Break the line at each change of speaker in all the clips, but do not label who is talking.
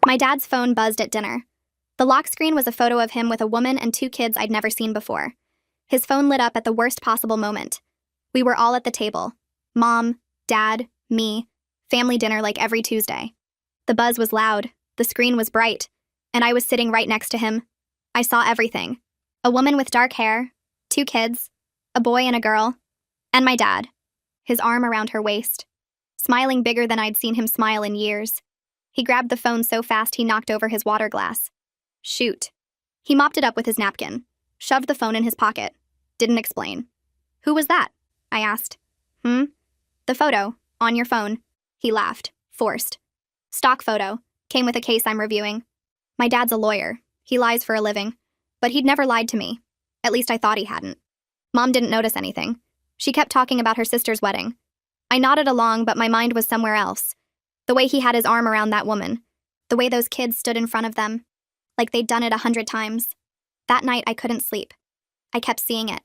My dad's phone buzzed at dinner. The lock screen was a photo of him with a woman and two kids I'd never seen before. His phone lit up at the worst possible moment. We were all at the table. Mom, Dad, me, family dinner like every Tuesday. The buzz was loud, the screen was bright, and I was sitting right next to him. I saw everything. A woman with dark hair, two kids, a boy and a girl, and my dad, his arm around her waist, smiling bigger than I'd seen him smile in years. He grabbed the phone so fast he knocked over his water glass. Shoot. He mopped it up with his napkin, shoved the phone in his pocket, didn't explain. Who was that? I asked. The photo, on your phone. He laughed, forced. Stock photo, came with a case I'm reviewing. My dad's a lawyer. He lies for a living. But he'd never lied to me. At least I thought he hadn't. Mom didn't notice anything. She kept talking about her sister's wedding. I nodded along, but my mind was somewhere else. The way he had his arm around that woman. The way those kids stood in front of them. Like they'd done it 100 times. That night, I couldn't sleep. I kept seeing it.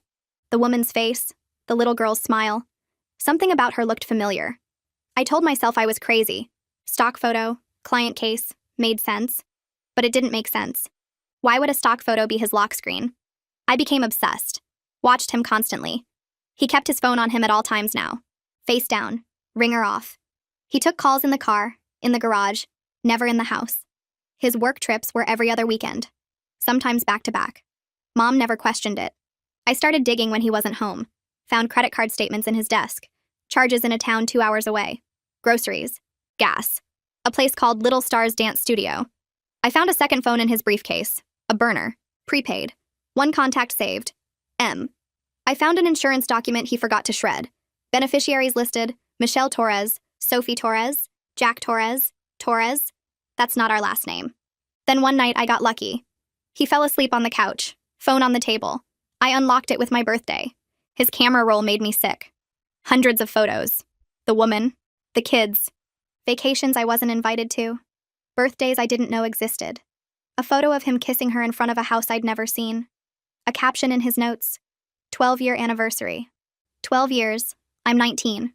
The woman's face, the little girl's smile. Something about her looked familiar. I told myself I was crazy. Stock photo, client case, made sense. But it didn't make sense. Why would a stock photo be his lock screen? I became obsessed. Watched him constantly. He kept his phone on him at all times now. Face down, ringer off. He took calls in the car, in the garage, never in the house. His work trips were every other weekend, sometimes back to back. Mom never questioned it. I started digging when he wasn't home. Found credit card statements in his desk. Charges in a town 2 hours away. Groceries. Gas. A place called Little Stars Dance Studio. I found a second phone in his briefcase. A burner. Prepaid. One contact saved. M. I found an insurance document he forgot to shred. Beneficiaries listed: Michelle Torres, Sophie Torres, Jack Torres, Torres. That's not our last name. Then one night I got lucky. He fell asleep on the couch, phone on the table. I unlocked it with my birthday. His camera roll made me sick. Hundreds of photos. The woman, the kids, vacations I wasn't invited to, birthdays I didn't know existed. A photo of him kissing her in front of a house I'd never seen. A caption in his notes: 12-year anniversary. 12 years, I'm 19.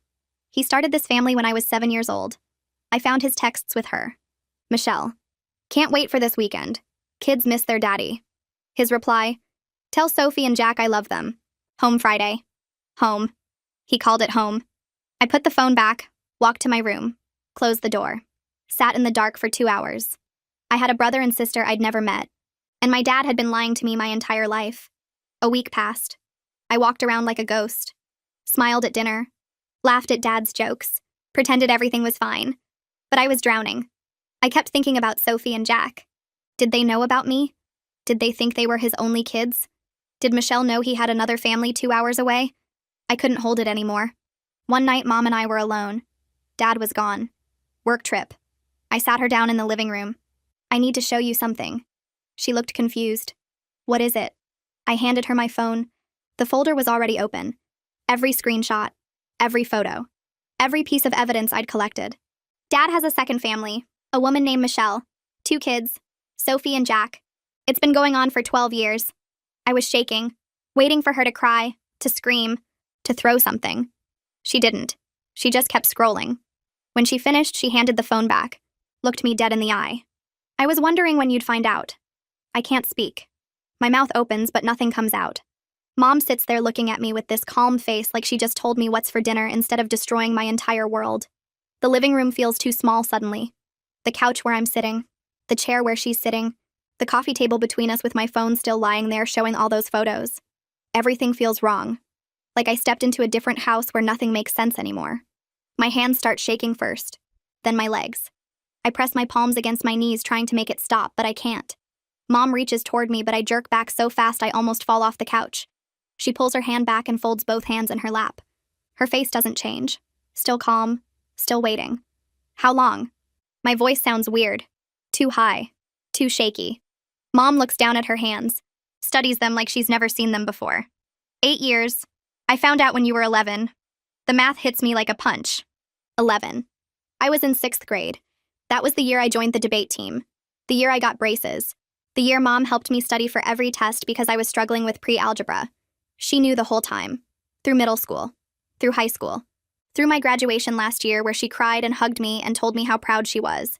He started this family when I was 7 years old. I found his texts with her. Michelle, can't wait for this weekend. Kids miss their daddy. His reply: tell Sophie and Jack I love them. Home Friday. Home. He called it home. I put the phone back, walked to my room, closed the door, sat in the dark for 2 hours. I had a brother and sister I'd never met, and my dad had been lying to me my entire life. A week passed. I walked around like a ghost, smiled at dinner, laughed at Dad's jokes, pretended everything was fine. But I was drowning. I kept thinking about Sophie and Jack. Did they know about me? Did they think they were his only kids? Did Michelle know he had another family 2 hours away? I couldn't hold it anymore. One night, Mom and I were alone. Dad was gone. Work trip. I sat her down in the living room. I need to show you something. She looked confused. What is it? I handed her my phone. The folder was already open. Every screenshot, every photo, every piece of evidence I'd collected. Dad has a second family, a woman named Michelle, 2 kids, Sophie and Jack. It's been going on for 12 years. I was shaking, waiting for her to cry, to scream, to throw something. She didn't. She just kept scrolling. When she finished, she handed the phone back, looked me dead in the eye. I was wondering when you'd find out. I can't speak. My mouth opens, but nothing comes out. Mom sits there looking at me with this calm face like she just told me what's for dinner instead of destroying my entire world. The living room feels too small suddenly. The couch where I'm sitting, the chair where she's sitting, the coffee table between us with my phone still lying there showing all those photos. Everything feels wrong. Like I stepped into a different house where nothing makes sense anymore. My hands start shaking first, then my legs. I press my palms against my knees trying to make it stop, but I can't. Mom reaches toward me, but I jerk back so fast I almost fall off the couch. She pulls her hand back and folds both hands in her lap. Her face doesn't change. Still calm, still waiting. How long? My voice sounds weird. Too high. Too shaky. Mom looks down at her hands, studies them like she's never seen them before. 8 years. I found out when you were 11. The math hits me like a punch. 11. I was in 6th grade. That was the year I joined the debate team. The year I got braces. The year Mom helped me study for every test because I was struggling with pre-algebra. She knew the whole time. Through middle school. Through high school. Through my graduation last year where she cried and hugged me and told me how proud she was.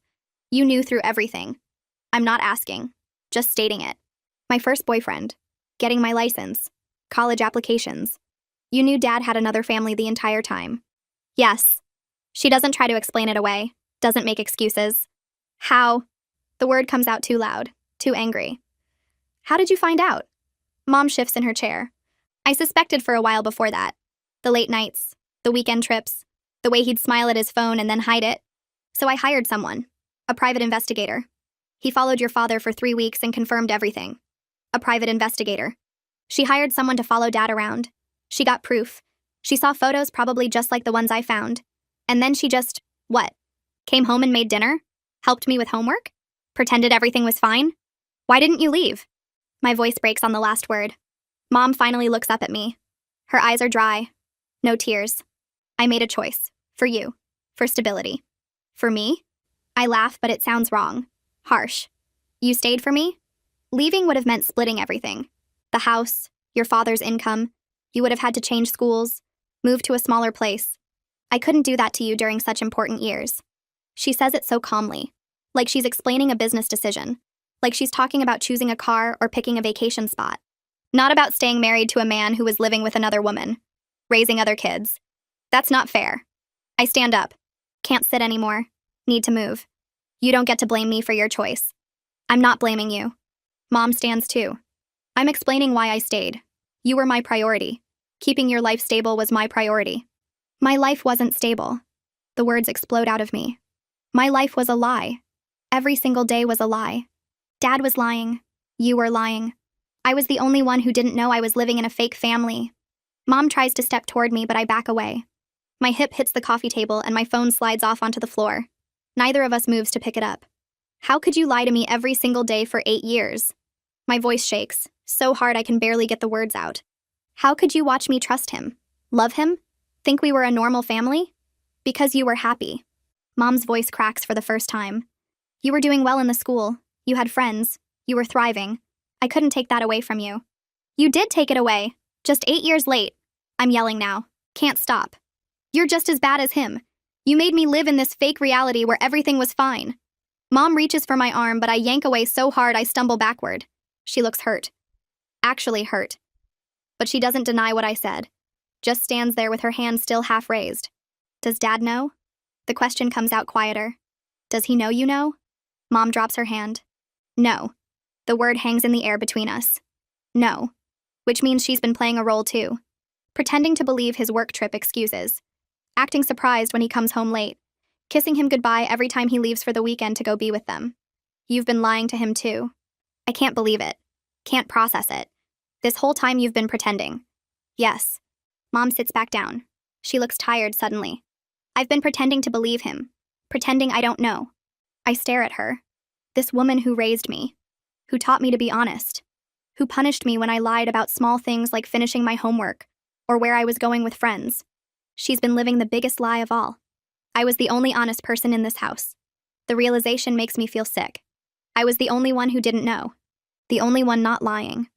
You knew through everything. I'm not asking, just stating it. My first boyfriend, getting my license, college applications. You knew Dad had another family the entire time. Yes. She doesn't try to explain it away, doesn't make excuses. How? The word comes out too loud, too angry. How did you find out? Mom shifts in her chair. I suspected for a while before that. The late nights, the weekend trips, the way he'd smile at his phone and then hide it. So I hired someone, a private investigator. He followed your father for 3 weeks and confirmed everything. A private investigator. She hired someone to follow Dad around. She got proof. She saw photos probably just like the ones I found. And then she just, what? Came home and made dinner? Helped me with homework? Pretended everything was fine? Why didn't you leave? My voice breaks on the last word. Mom finally looks up at me. Her eyes are dry. No tears. I made a choice. For you. For stability. For me? I laugh, but it sounds wrong. Harsh. You stayed for me? Leaving would have meant splitting everything. The house, your father's income. You would have had to change schools, move to a smaller place. I couldn't do that to you during such important years. She says it so calmly, like she's explaining a business decision, like she's talking about choosing a car or picking a vacation spot. Not about staying married to a man who was living with another woman, raising other kids. That's not fair. I stand up. Can't sit anymore. Need to move. You don't get to blame me for your choice. I'm not blaming you. Mom stands too. I'm explaining why I stayed. You were my priority. Keeping your life stable was my priority. My life wasn't stable. The words explode out of me. My life was a lie. Every single day was a lie. Dad was lying. You were lying. I was the only one who didn't know I was living in a fake family. Mom tries to step toward me, but I back away. My hip hits the coffee table and my phone slides off onto the floor. Neither of us moves to pick it up. How could you lie to me every single day for 8 years? My voice shakes, so hard I can barely get the words out. How could you watch me trust him? Love him? Think we were a normal family? Because you were happy. Mom's voice cracks for the first time. You were doing well in the school. You had friends. You were thriving. I couldn't take that away from you. You did take it away. Just 8 years late. I'm yelling now. Can't stop. You're just as bad as him. You made me live in this fake reality where everything was fine. Mom reaches for my arm, but I yank away so hard I stumble backward. She looks hurt. Actually hurt. But she doesn't deny what I said. Just stands there with her hand still half raised. Does Dad know? The question comes out quieter. Does he know you know? Mom drops her hand. No. The word hangs in the air between us. No. Which means she's been playing a role too. Pretending to believe his work trip excuses. Acting surprised when he comes home late. Kissing him goodbye every time he leaves for the weekend to go be with them. You've been lying to him too. I can't believe it. Can't process it. This whole time you've been pretending. Yes. Mom sits back down. She looks tired suddenly. I've been pretending to believe him. Pretending I don't know. I stare at her. This woman who raised me. Who taught me to be honest. Who punished me when I lied about small things like finishing my homework. Or where I was going with friends. She's been living the biggest lie of all. I was the only honest person in this house. The realization makes me feel sick. I was the only one who didn't know. The only one not lying.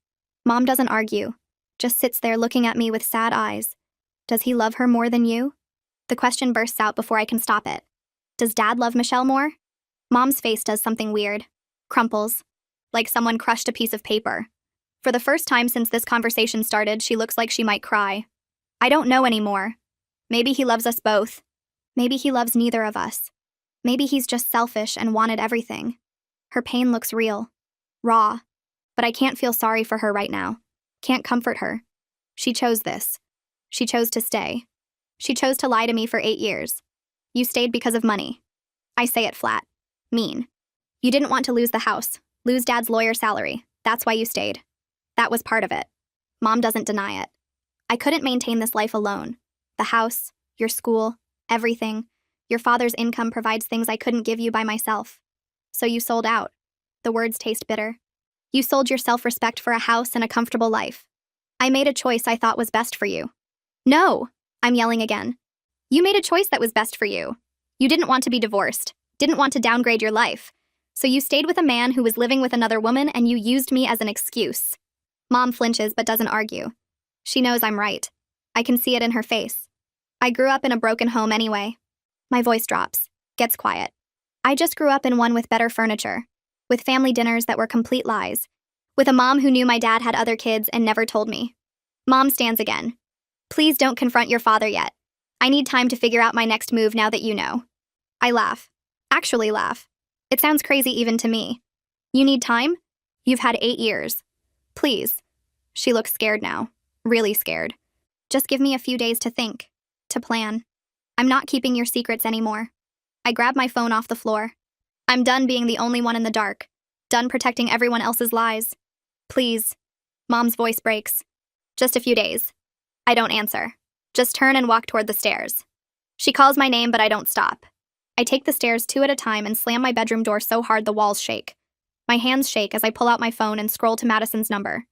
Mom doesn't argue. Just sits there looking at me with sad eyes. Does he love her more than you? The question bursts out before I can stop it. Does Dad love Michelle more? Mom's face does something weird. Crumples. Like someone crushed a piece of paper. For the first time since this conversation started, she looks like she might cry. I don't know anymore. Maybe he loves us both. Maybe he loves neither of us. Maybe he's just selfish and wanted everything. Her pain looks real. Raw. But I can't feel sorry for her right now. Can't comfort her. She chose this. She chose to stay. She chose to lie to me for 8 years. You stayed because of money. I say it flat. Mean. You didn't want to lose the house, lose Dad's lawyer salary. That's why you stayed. That was part of it. Mom doesn't deny it. I couldn't maintain this life alone. The house, your school, everything. Your father's income provides things I couldn't give you by myself. So you sold out. The words taste bitter. You sold your self-respect for a house and a comfortable life. I made a choice I thought was best for you. No! I'm yelling again. You made a choice that was best for you. You didn't want to be divorced, didn't want to downgrade your life. So you stayed with a man who was living with another woman and you used me as an excuse. Mom flinches but doesn't argue. She knows I'm right. I can see it in her face. I grew up in a broken home anyway. My voice drops, gets quiet. I just grew up in one with better furniture, with family dinners that were complete lies, with a mom who knew my dad had other kids and never told me. Mom stands again. Please don't confront your father yet. I need time to figure out my next move now that you know. I laugh. Actually laugh. It sounds crazy even to me. You need time? You've had 8 years. Please. She looks scared now. Really scared. Just give me a few days to think. To plan. I'm not keeping your secrets anymore. I grab my phone off the floor. I'm done being the only one in the dark. Done protecting everyone else's lies. Please. Mom's voice breaks. Just a few days. I don't answer. Just turn and walk toward the stairs. She calls my name, but I don't stop. I take the stairs 2 at a time and slam my bedroom door so hard the walls shake. My hands shake as I pull out my phone and scroll to Madison's number.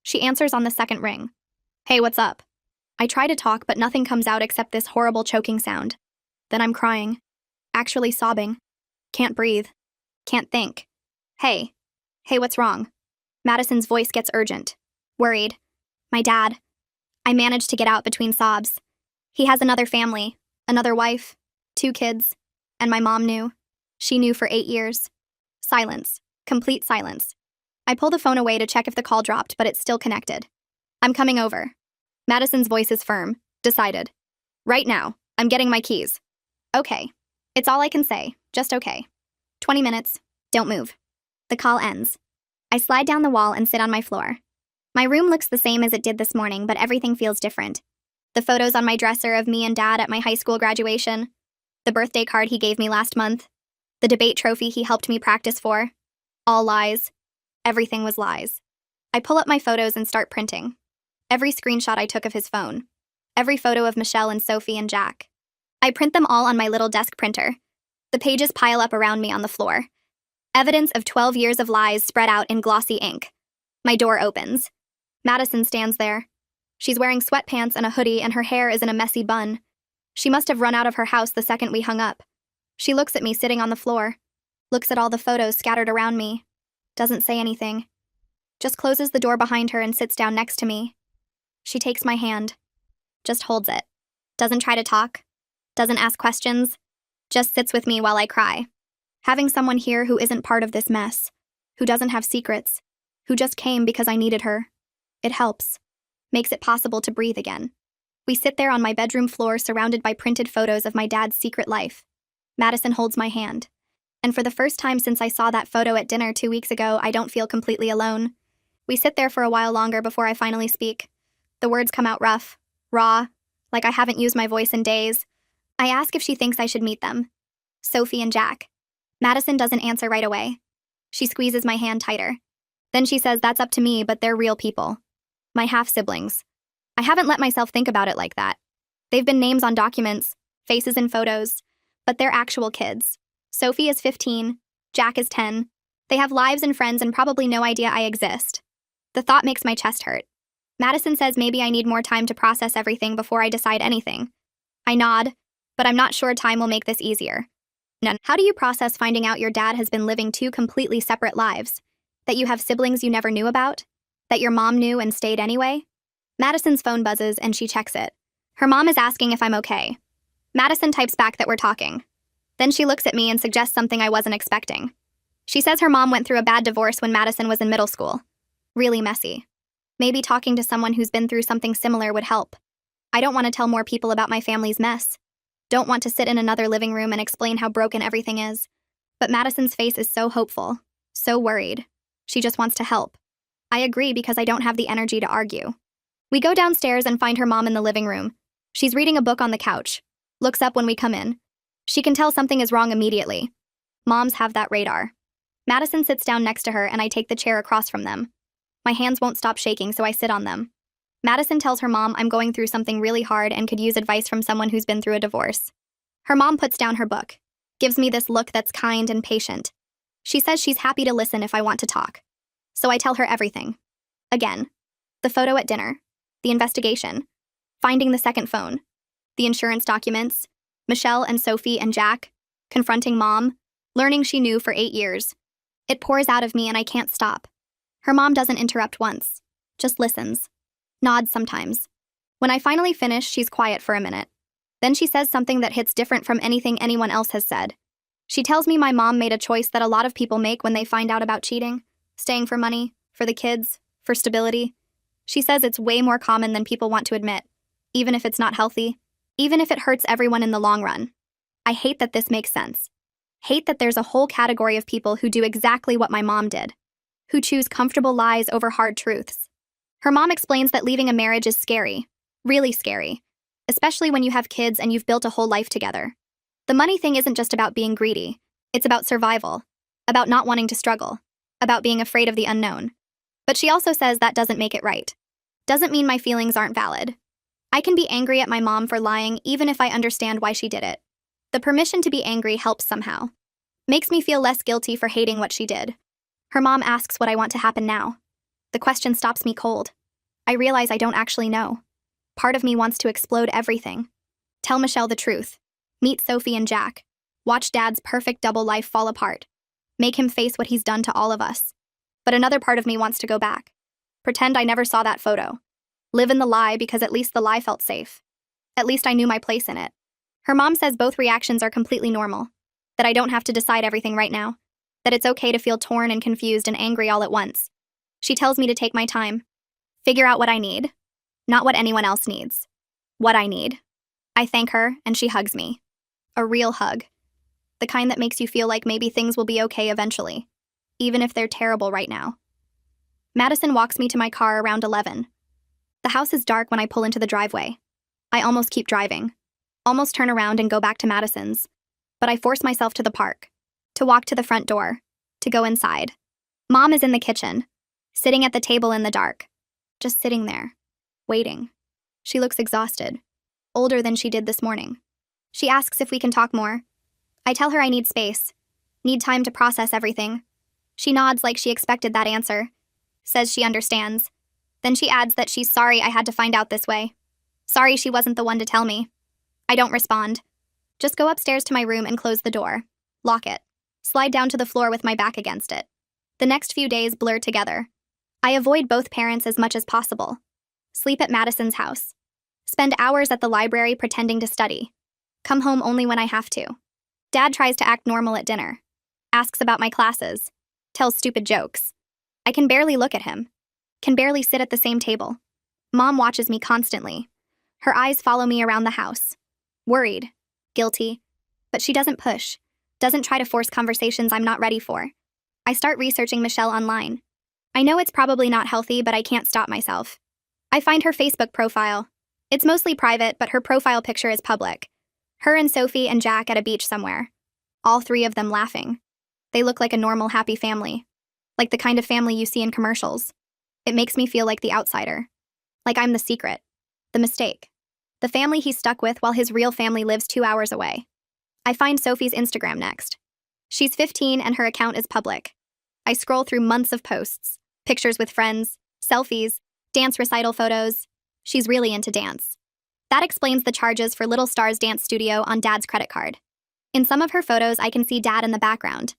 She answers on the second ring. Hey, what's up? I try to talk, but nothing comes out except this horrible choking sound. Then I'm crying. Actually sobbing. Can't breathe. Can't think. Hey. Hey, what's wrong? Madison's voice gets urgent. Worried. My dad. I manage to get out between sobs. He has another family, another wife, 2 kids, and my mom knew. She knew for 8 years. Silence. Complete silence. I pull the phone away to check if the call dropped, but it's still connected. I'm coming over. Madison's voice is firm, decided. Right now. I'm getting my keys. Okay. It's all I can say. Just okay. 20 minutes. Don't move. The call ends. I slide down the wall and sit on my floor. My room looks the same as it did this morning, but everything feels different. The photos on my dresser of me and Dad at my high school graduation. The birthday card he gave me last month. The debate trophy he helped me practice for. All lies. Everything was lies. I pull up my photos and start printing. Every screenshot I took of his phone. Every photo of Michelle and Sophie and Jack. I print them all on my little desk printer. The pages pile up around me on the floor. Evidence of 12 years of lies spread out in glossy ink. My door opens. Madison stands there. She's wearing sweatpants and a hoodie, and her hair is in a messy bun. She must have run out of her house the second we hung up. She looks at me sitting on the floor. Looks at all the photos scattered around me. Doesn't say anything. Just closes the door behind her and sits down next to me. She takes my hand. Just holds it. Doesn't try to talk. Doesn't ask questions. Just sits with me while I cry. Having someone here who isn't part of this mess. Who doesn't have secrets. Who just came because I needed her. It helps. Makes it possible to breathe again. We sit there on my bedroom floor surrounded by printed photos of my dad's secret life. Madison holds my hand. And for the first time since I saw that photo at dinner 2 weeks ago, I don't feel completely alone. We sit there for a while longer before I finally speak. The words come out rough, raw, like I haven't used my voice in days. I ask if she thinks I should meet them. Sophie and Jack. Madison doesn't answer right away. She squeezes my hand tighter. Then she says that's up to me, but they're real people. My half-siblings. I haven't let myself think about it like that. They've been names on documents, faces in photos, but they're actual kids. Sophie is 15, Jack is 10. They have lives and friends and probably no idea I exist. The thought makes my chest hurt. Madison says maybe I need more time to process everything before I decide anything. I nod, but I'm not sure time will make this easier. None. How do you process finding out your dad has been living 2 completely separate lives? That you have siblings you never knew about? That your mom knew and stayed anyway? Madison's phone buzzes and she checks it. Her mom is asking if I'm okay. Madison types back that we're talking. Then she looks at me and suggests something I wasn't expecting. She says her mom went through a bad divorce when Madison was in middle school. Really messy. Maybe talking to someone who's been through something similar would help. I don't want to tell more people about my family's mess. Don't want to sit in another living room and explain how broken everything is. But Madison's face is so hopeful, so worried. She just wants to help. I agree because I don't have the energy to argue. We go downstairs and find her mom in the living room. She's reading a book on the couch. Looks up when we come in. She can tell something is wrong immediately. Moms have that radar. Madison sits down next to her and I take the chair across from them. My hands won't stop shaking, so I sit on them. Madison tells her mom I'm going through something really hard and could use advice from someone who's been through a divorce. Her mom puts down her book, gives me this look that's kind and patient. She says she's happy to listen if I want to talk. So I tell her everything. Again. The photo at dinner. The investigation. Finding the second phone. The insurance documents. Michelle and Sophie and Jack. Confronting mom. Learning she knew for 8 years. It pours out of me and I can't stop. Her mom doesn't interrupt once. Just listens. Nods sometimes. When I finally finish, she's quiet for a minute. Then she says something that hits different from anything anyone else has said. She tells me my mom made a choice that a lot of people make when they find out about cheating, staying for money, for the kids, for stability. She says it's way more common than people want to admit, even if it's not healthy, even if it hurts everyone in the long run. I hate that this makes sense. Hate that there's a whole category of people who do exactly what my mom did, who choose comfortable lies over hard truths. Her mom explains that leaving a marriage is scary, really scary, especially when you have kids and you've built a whole life together. The money thing isn't just about being greedy, it's about survival, about not wanting to struggle, about being afraid of the unknown. But she also says that doesn't make it right. Doesn't mean my feelings aren't valid. I can be angry at my mom for lying even if I understand why she did it. The permission to be angry helps somehow. Makes me feel less guilty for hating what she did. Her mom asks what I want to happen now. The question stops me cold. I realize I don't actually know. Part of me wants to explode everything. Tell Michelle the truth. Meet Sophie and Jack. Watch Dad's perfect double life fall apart. Make him face what he's done to all of us. But another part of me wants to go back. Pretend I never saw that photo. Live in the lie because at least the lie felt safe. At least I knew my place in it. Her mom says both reactions are completely normal. That I don't have to decide everything right now. That it's okay to feel torn and confused and angry all at once. She tells me to take my time. Figure out what I need. Not what anyone else needs. What I need. I thank her, and she hugs me. A real hug. The kind that makes you feel like maybe things will be okay eventually, even if they're terrible right now. Madison walks me to my car around 11. The house is dark when I pull into the driveway. I almost keep driving. Almost turn around and go back to Madison's. But I force myself to the park. To walk to the front door. To go inside. Mom is in the kitchen. Sitting at the table in the dark. Just sitting there. Waiting. She looks exhausted. Older than she did this morning. She asks if we can talk more. I tell her I need space. Need time to process everything. She nods like she expected that answer. Says she understands. Then she adds that she's sorry I had to find out this way. Sorry she wasn't the one to tell me. I don't respond. Just go upstairs to my room and close the door. Lock it. Slide down to the floor with my back against it. The next few days blur together. I avoid both parents as much as possible. Sleep at Madison's house. Spend hours at the library pretending to study. Come home only when I have to. Dad tries to act normal at dinner. Asks about my classes. Tells stupid jokes. I can barely look at him. Can barely sit at the same table. Mom watches me constantly. Her eyes follow me around the house. Worried. Guilty. But she doesn't push. Doesn't try to force conversations I'm not ready for. I start researching Michelle online. I know it's probably not healthy, but I can't stop myself. I find her Facebook profile. It's mostly private, but her profile picture is public. Her and Sophie and Jack at a beach somewhere. All three of them laughing. They look like a normal, happy family. Like the kind of family you see in commercials. It makes me feel like the outsider. Like I'm the secret. The mistake. The family he's stuck with while his real family lives 2 hours away. I find Sophie's Instagram next. She's 15 and her account is public. I scroll through months of posts. Pictures with friends, selfies, dance recital photos. She's really into dance. That explains the charges for Little Stars Dance Studio on Dad's credit card. In some of her photos, I can see Dad in the background.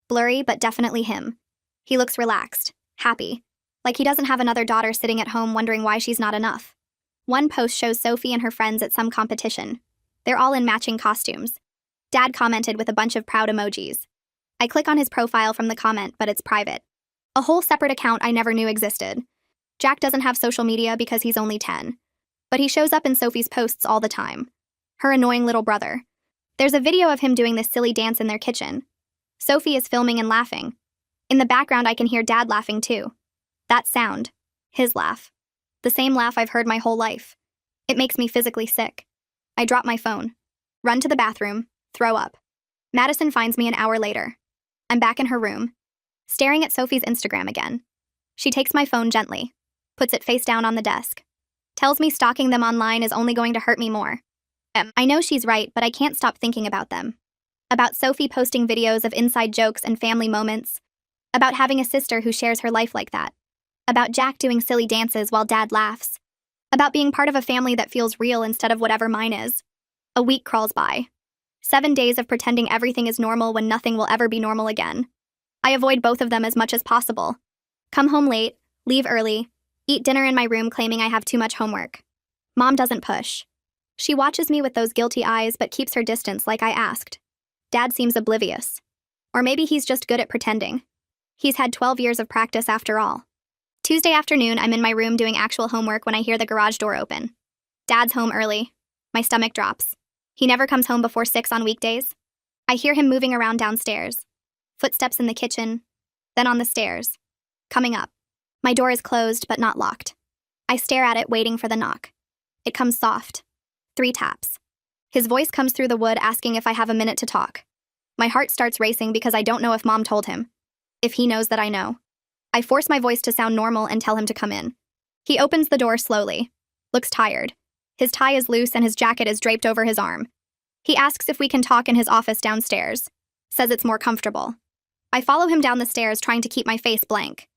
Blurry, but definitely him. He looks relaxed, happy, like he doesn't have another daughter sitting at home wondering why she's not enough. One post shows Sophie and her friends at some competition. They're all in matching costumes. Dad commented with a bunch of proud emojis. I click on his profile from the comment, but it's private. A whole separate account I never knew existed. Jack doesn't have social media because he's only 10. But he shows up in Sophie's posts all the time. Her annoying little brother. There's a video of him doing this silly dance in their kitchen. Sophie is filming and laughing. In the background, I can hear Dad laughing too. That sound. His laugh. The same laugh I've heard my whole life. It makes me physically sick. I drop my phone. Run to the bathroom. Throw up. Madison finds me an hour later. I'm back in her room. Staring at Sophie's Instagram again. She takes my phone gently. Puts it face down on the desk. Tells me stalking them online is only going to hurt me more. I know she's right, but I can't stop thinking about them. About Sophie posting videos of inside jokes and family moments. About having a sister who shares her life like that. About Jack doing silly dances while Dad laughs. About being part of a family that feels real instead of whatever mine is. A week crawls by. 7 days of pretending everything is normal when nothing will ever be normal again. I avoid both of them as much as possible. Come home late, leave early, eat dinner in my room claiming I have too much homework. Mom doesn't push. She watches me with those guilty eyes but keeps her distance like I asked. Dad seems oblivious. Or maybe he's just good at pretending. He's had 12 years of practice after all. Tuesday afternoon, I'm in my room doing actual homework when I hear the garage door open. Dad's home early. My stomach drops. He never comes home before 6 on weekdays. I hear him moving around downstairs. Footsteps in the kitchen, then on the stairs. Coming up. My door is closed but not locked. I stare at it, waiting for the knock. It comes soft. 3 taps. His voice comes through the wood asking if I have a minute to talk. My heart starts racing because I don't know if Mom told him. If he knows that I know. I force my voice to sound normal and tell him to come in. He opens the door slowly. Looks tired. His tie is loose and his jacket is draped over his arm. He asks if we can talk in his office downstairs. Says it's more comfortable. I follow him down the stairs, trying to keep my face blank.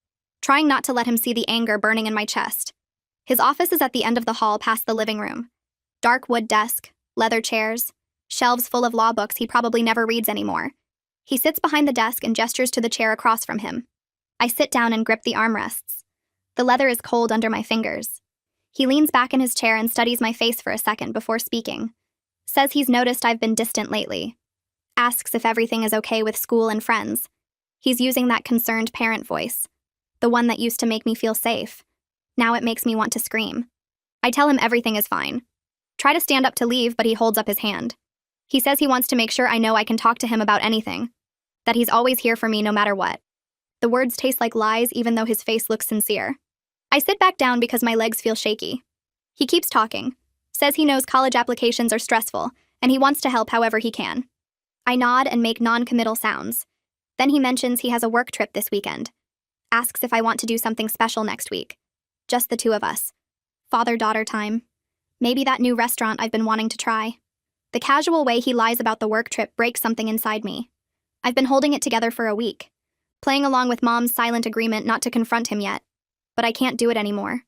Trying not to let him see the anger burning in my chest. His office is at the end of the hall past the living room. Dark wood desk, leather chairs, shelves full of law books he probably never reads anymore. He sits behind the desk and gestures to the chair across from him. I sit down and grip the armrests. The leather is cold under my fingers. He leans back in his chair and studies my face for a second before speaking. Says he's noticed I've been distant lately. Asks if everything is okay with school and friends. He's using that concerned parent voice. The one that used to make me feel safe. Now it makes me want to scream. I tell him everything is fine. Try to stand up to leave, but he holds up his hand. He says he wants to make sure I know I can talk to him about anything. That he's always here for me no matter what. The words taste like lies even though his face looks sincere. I sit back down because my legs feel shaky. He keeps talking. Says he knows college applications are stressful, and he wants to help however he can. I nod and make non-committal sounds. Then he mentions he has a work trip this weekend. Asks if I want to do something special next week. Just the two of us. Father-daughter time. Maybe that new restaurant I've been wanting to try. The casual way he lies about the work trip breaks something inside me. I've been holding it together for a week. Playing along with Mom's silent agreement not to confront him yet. But I can't do it anymore.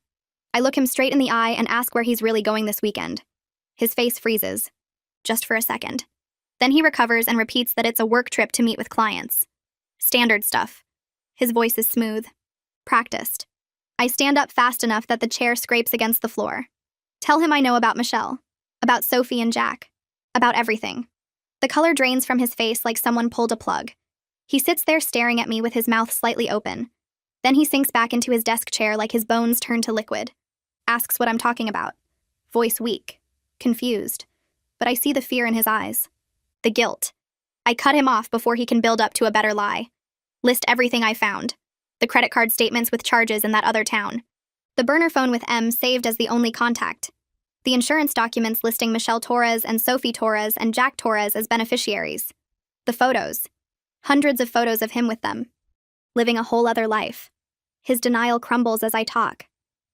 I look him straight in the eye and ask where he's really going this weekend. His face freezes. Just for a second. Then he recovers and repeats that it's a work trip to meet with clients. Standard stuff. His voice is smooth. Practiced. I stand up fast enough that the chair scrapes against the floor. Tell him I know about Michelle. About Sophie and Jack. About everything. The color drains from his face like someone pulled a plug. He sits there staring at me with his mouth slightly open. Then he sinks back into his desk chair like his bones turn to liquid. Asks what I'm talking about. Voice weak. Confused. But I see the fear in his eyes. The guilt. I cut him off before he can build up to a better lie. List everything I found. The credit card statements with charges in that other town. The burner phone with M saved as the only contact. The insurance documents listing Michelle Torres and Sophie Torres and Jack Torres as beneficiaries. The photos. Hundreds of photos of him with them. Living a whole other life. His denial crumbles as I talk.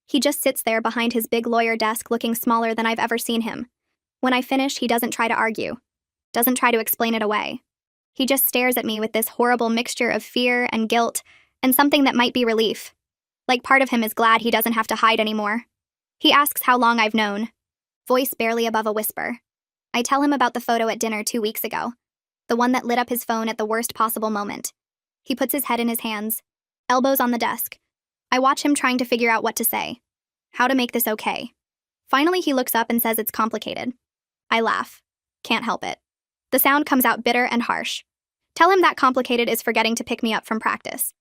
He just sits there behind his big lawyer desk looking smaller than I've ever seen him. When I finish, he doesn't try to argue. Doesn't try to explain it away. He just stares at me with this horrible mixture of fear and guilt and something that might be relief. Like part of him is glad he doesn't have to hide anymore. He asks how long I've known. Voice barely above a whisper. I tell him about the photo at dinner 2 weeks ago. The one that lit up his phone at the worst possible moment. He puts his head in his hands. Elbows on the desk. I watch him trying to figure out what to say. How to make this okay. Finally, he looks up and says it's complicated. I laugh. Can't help it. The sound comes out bitter and harsh. Tell him that complicated is forgetting to pick me up from practice.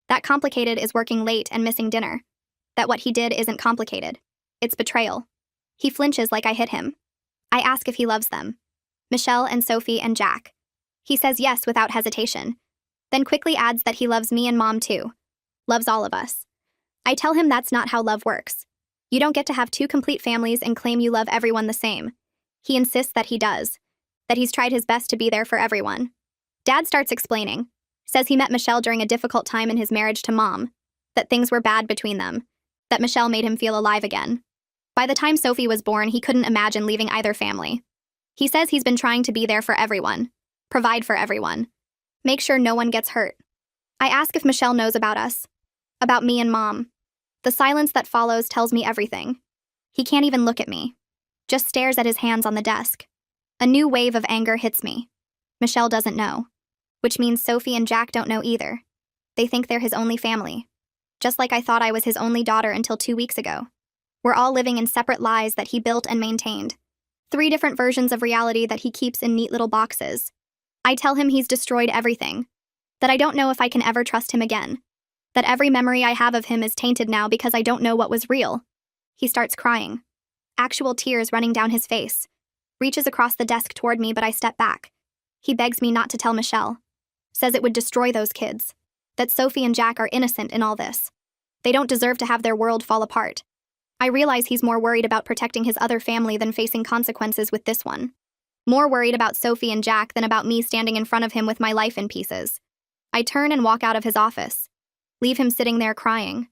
That complicated is working late and missing dinner. That what he did isn't complicated. It's betrayal. He flinches like I hit him. I ask if he loves them. Michelle and Sophie and Jack. He says yes without hesitation. Then quickly adds that he loves me and Mom too. Loves all of us. I tell him that's not how love works. You don't get to have 2 complete families and claim you love everyone the same. He insists that he does. That he's tried his best to be there for everyone. Dad starts explaining. Says he met Michelle during a difficult time in his marriage to Mom. That things were bad between them. That Michelle made him feel alive again. By the time Sophie was born, he couldn't imagine leaving either family. He says he's been trying to be there for everyone. Provide for everyone. Make sure no one gets hurt. I ask if Michelle knows about us. About me and Mom. The silence that follows tells me everything. He can't even look at me. Just stares at his hands on the desk. A new wave of anger hits me. Michelle doesn't know. Which means Sophie and Jack don't know either. They think they're his only family. Just like I thought I was his only daughter until 2 weeks ago. We're all living in separate lies that he built and maintained. 3 different versions of reality that he keeps in neat little boxes. I tell him he's destroyed everything, that I don't know if I can ever trust him again, that every memory I have of him is tainted now because I don't know what was real. He starts crying, actual tears running down his face, reaches across the desk toward me, but I step back. He begs me not to tell Michelle, says it would destroy those kids, that Sophie and Jack are innocent in all this. They don't deserve to have their world fall apart. I realize he's more worried about protecting his other family than facing consequences with this one. More worried about Sophie and Jack than about me standing in front of him with my life in pieces. I turn and walk out of his office, leave him sitting there crying.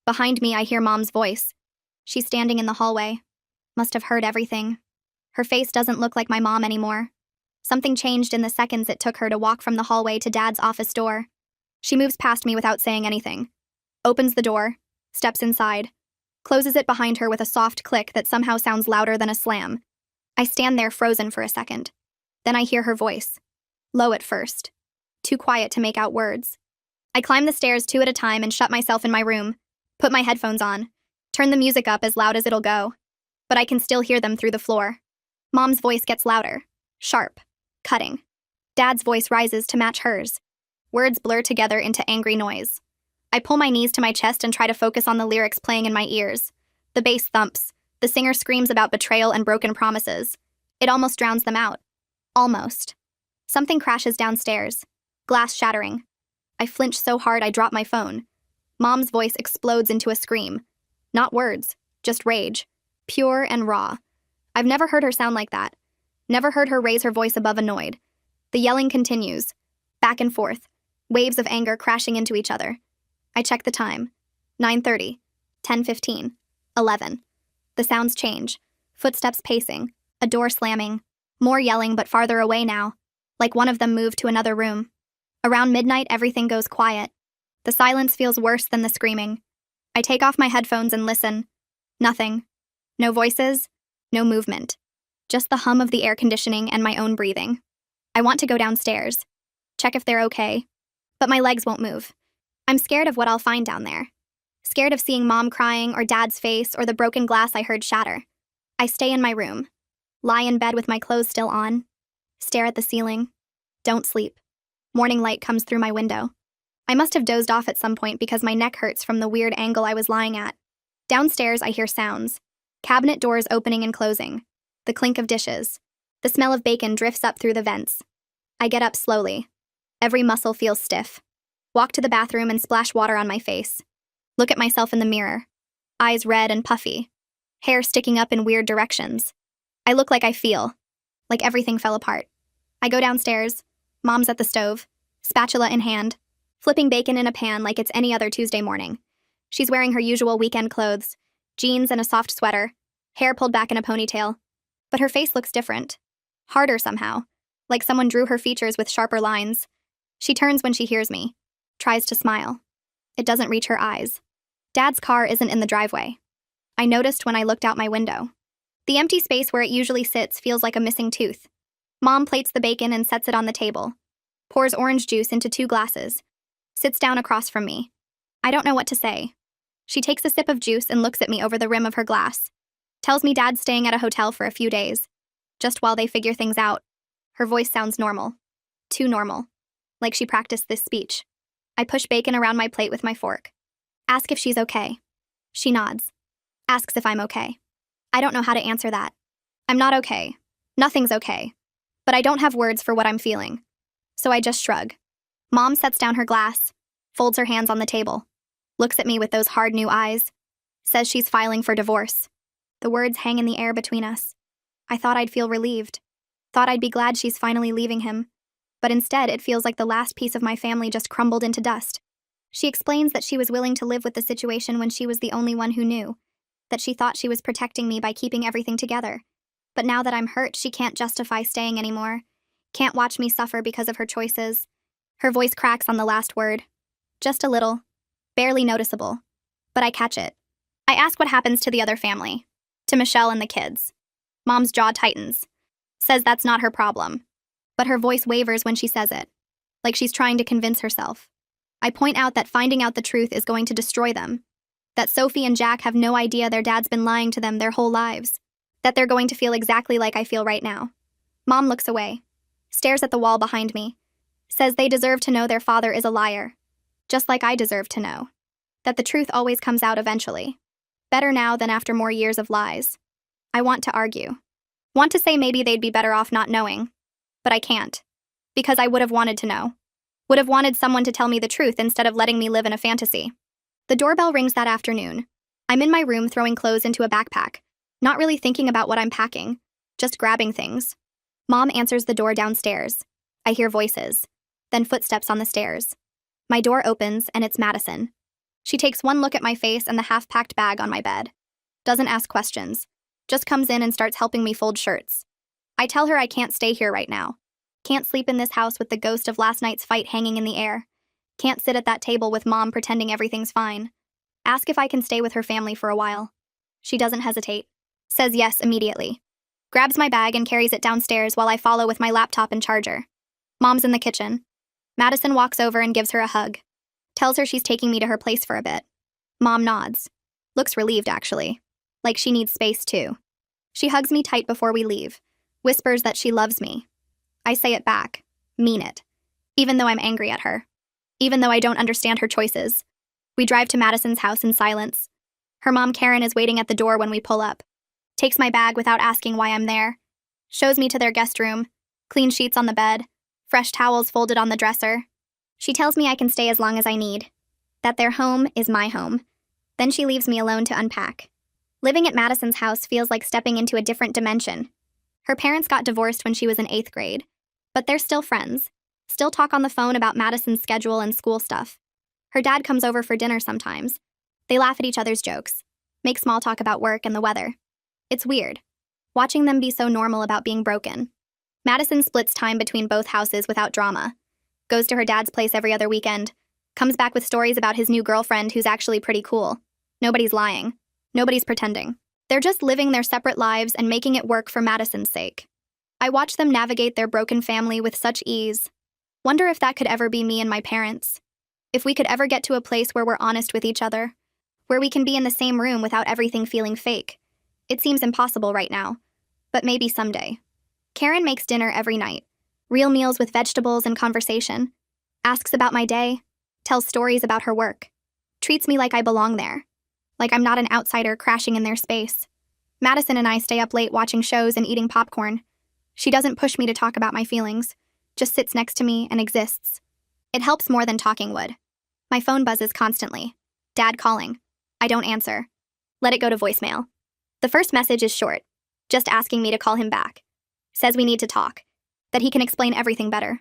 Behind me, I hear Mom's voice. She's standing in the hallway. Must have heard everything. Her face doesn't look like my mom anymore. Something changed in the seconds it took her to walk from the hallway to Dad's office door. She moves past me without saying anything, opens the door, steps inside, closes it behind her with a soft click that somehow sounds louder than a slam. I stand there frozen for a second. Then I hear her voice. Low at first. Too quiet to make out words. I climb the stairs 2 at a time and shut myself in my room, put my headphones on, turn the music up as loud as it'll go. But I can still hear them through the floor. Mom's voice gets louder, sharp, cutting. Dad's voice rises to match hers. Words blur together into angry noise. I pull my knees to my chest and try to focus on the lyrics playing in my ears. The bass thumps. The singer screams about betrayal and broken promises. It almost drowns them out. Almost. Something crashes downstairs. Glass shattering. I flinch so hard I drop my phone. Mom's voice explodes into a scream. Not words, just rage. Pure and raw. I've never heard her sound like that. Never heard her raise her voice above annoyed. The yelling continues. Back and forth. Waves of anger crashing into each other. I check the time. 9:30, 10:15, 11. The sounds change. Footsteps pacing. A door slamming. More yelling, but farther away now. Like one of them moved to another room. Around midnight, everything goes quiet. The silence feels worse than the screaming. I take off my headphones and listen. Nothing. No voices. No movement. Just the hum of the air conditioning and my own breathing. I want to go downstairs. Check if they're okay. But my legs won't move. I'm scared of what I'll find down there. Scared of seeing Mom crying or Dad's face or the broken glass I heard shatter. I stay in my room. Lie in bed with my clothes still on. Stare at the ceiling. Don't sleep. Morning light comes through my window. I must have dozed off at some point because my neck hurts from the weird angle I was lying at. Downstairs, I hear sounds. Cabinet doors opening and closing. The clink of dishes. The smell of bacon drifts up through the vents. I get up slowly. Every muscle feels stiff. Walk to the bathroom and splash water on my face. Look at myself in the mirror. Eyes red and puffy. Hair sticking up in weird directions. I look like I feel. Like everything fell apart. I go downstairs. Mom's at the stove, spatula in hand, flipping bacon in a pan like it's any other Tuesday morning. She's wearing her usual weekend clothes, jeans and a soft sweater, hair pulled back in a ponytail. But her face looks different. Harder somehow, like someone drew her features with sharper lines. She turns when she hears me, tries to smile. It doesn't reach her eyes. Dad's car isn't in the driveway. I noticed when I looked out my window. The empty space where it usually sits feels like a missing tooth. Mom plates the bacon and sets it on the table. Pours orange juice into 2 glasses. Sits down across from me. I don't know what to say. She takes a sip of juice and looks at me over the rim of her glass. Tells me Dad's staying at a hotel for a few days. Just while they figure things out. Her voice sounds normal. Too normal. Like she practiced this speech. I push bacon around my plate with my fork. Ask if she's okay. She nods. Asks if I'm okay. I don't know how to answer that. I'm not okay. Nothing's okay. But I don't have words for what I'm feeling. So I just shrug. Mom sets down her glass, folds her hands on the table, looks at me with those hard new eyes, says she's filing for divorce. The words hang in the air between us. I thought I'd feel relieved. Thought I'd be glad she's finally leaving him. But instead, it feels like the last piece of my family just crumbled into dust. She explains that she was willing to live with the situation when she was the only one who knew, that she thought she was protecting me by keeping everything together. But now that I'm hurt, she can't justify staying anymore. Can't watch me suffer because of her choices. Her voice cracks on the last word. Just a little. Barely noticeable. But I catch it. I ask what happens to the other family. To Michelle and the kids. Mom's jaw tightens. Says that's not her problem. But her voice wavers when she says it. Like she's trying to convince herself. I point out that finding out the truth is going to destroy them. That Sophie and Jack have no idea their dad's been lying to them their whole lives. That they're going to feel exactly like I feel right now. Mom looks away. stares at the wall behind me, says they deserve to know their father is a liar, just like I deserve to know. That the truth always comes out eventually. Better now than after more years of lies. I want to argue. Want to say maybe they'd be better off not knowing. But I can't. Because I would have wanted to know. Would have wanted someone to tell me the truth instead of letting me live in a fantasy. The doorbell rings that afternoon. I'm in my room throwing clothes into a backpack, not really thinking about what I'm packing, just grabbing things. Mom answers the door downstairs. I hear voices, then footsteps on the stairs. My door opens and it's Madison. She takes one look at my face and the half-packed bag on my bed. Doesn't ask questions, just comes in and starts helping me fold shirts. I tell her I can't stay here right now. Can't sleep in this house with the ghost of last night's fight hanging in the air. Can't sit at that table with Mom pretending everything's fine. Ask if I can stay with her family for a while. She doesn't hesitate. Says yes immediately. Grabs my bag and carries it downstairs while I follow with my laptop and charger. Mom's in the kitchen. Madison walks over and gives her a hug. Tells her she's taking me to her place for a bit. Mom nods. Looks relieved, actually. Like she needs space, too. She hugs me tight before we leave. Whispers that she loves me. I say it back. Mean it. Even though I'm angry at her. Even though I don't understand her choices. We drive to Madison's house in silence. Her mom, Karen, is waiting at the door when we pull up. Takes my bag without asking why I'm there. Shows me to their guest room. Clean sheets on the bed. Fresh towels folded on the dresser. She tells me I can stay as long as I need. That their home is my home. Then she leaves me alone to unpack. Living at Madison's house feels like stepping into a different dimension. Her parents got divorced when she was in 8th grade. But they're still friends. Still talk on the phone about Madison's schedule and school stuff. Her dad comes over for dinner sometimes. They laugh at each other's jokes. Make small talk about work and the weather. It's weird. Watching them be so normal about being broken. Madison splits time between both houses without drama. Goes to her dad's place every other weekend. Comes back with stories about his new girlfriend who's actually pretty cool. Nobody's lying. Nobody's pretending. They're just living their separate lives and making it work for Madison's sake. I watch them navigate their broken family with such ease. Wonder if that could ever be me and my parents. If we could ever get to a place where we're honest with each other. Where we can be in the same room without everything feeling fake. It seems impossible right now. But maybe someday. Karen makes dinner every night. Real meals with vegetables and conversation. Asks about my day. Tells stories about her work. Treats me like I belong there. Like I'm not an outsider crashing in their space. Madison and I stay up late watching shows and eating popcorn. She doesn't push me to talk about my feelings. Just sits next to me and exists. It helps more than talking would. My phone buzzes constantly. Dad calling. I don't answer. Let it go to voicemail. The first message is short. Just asking me to call him back. Says we need to talk. That he can explain everything better.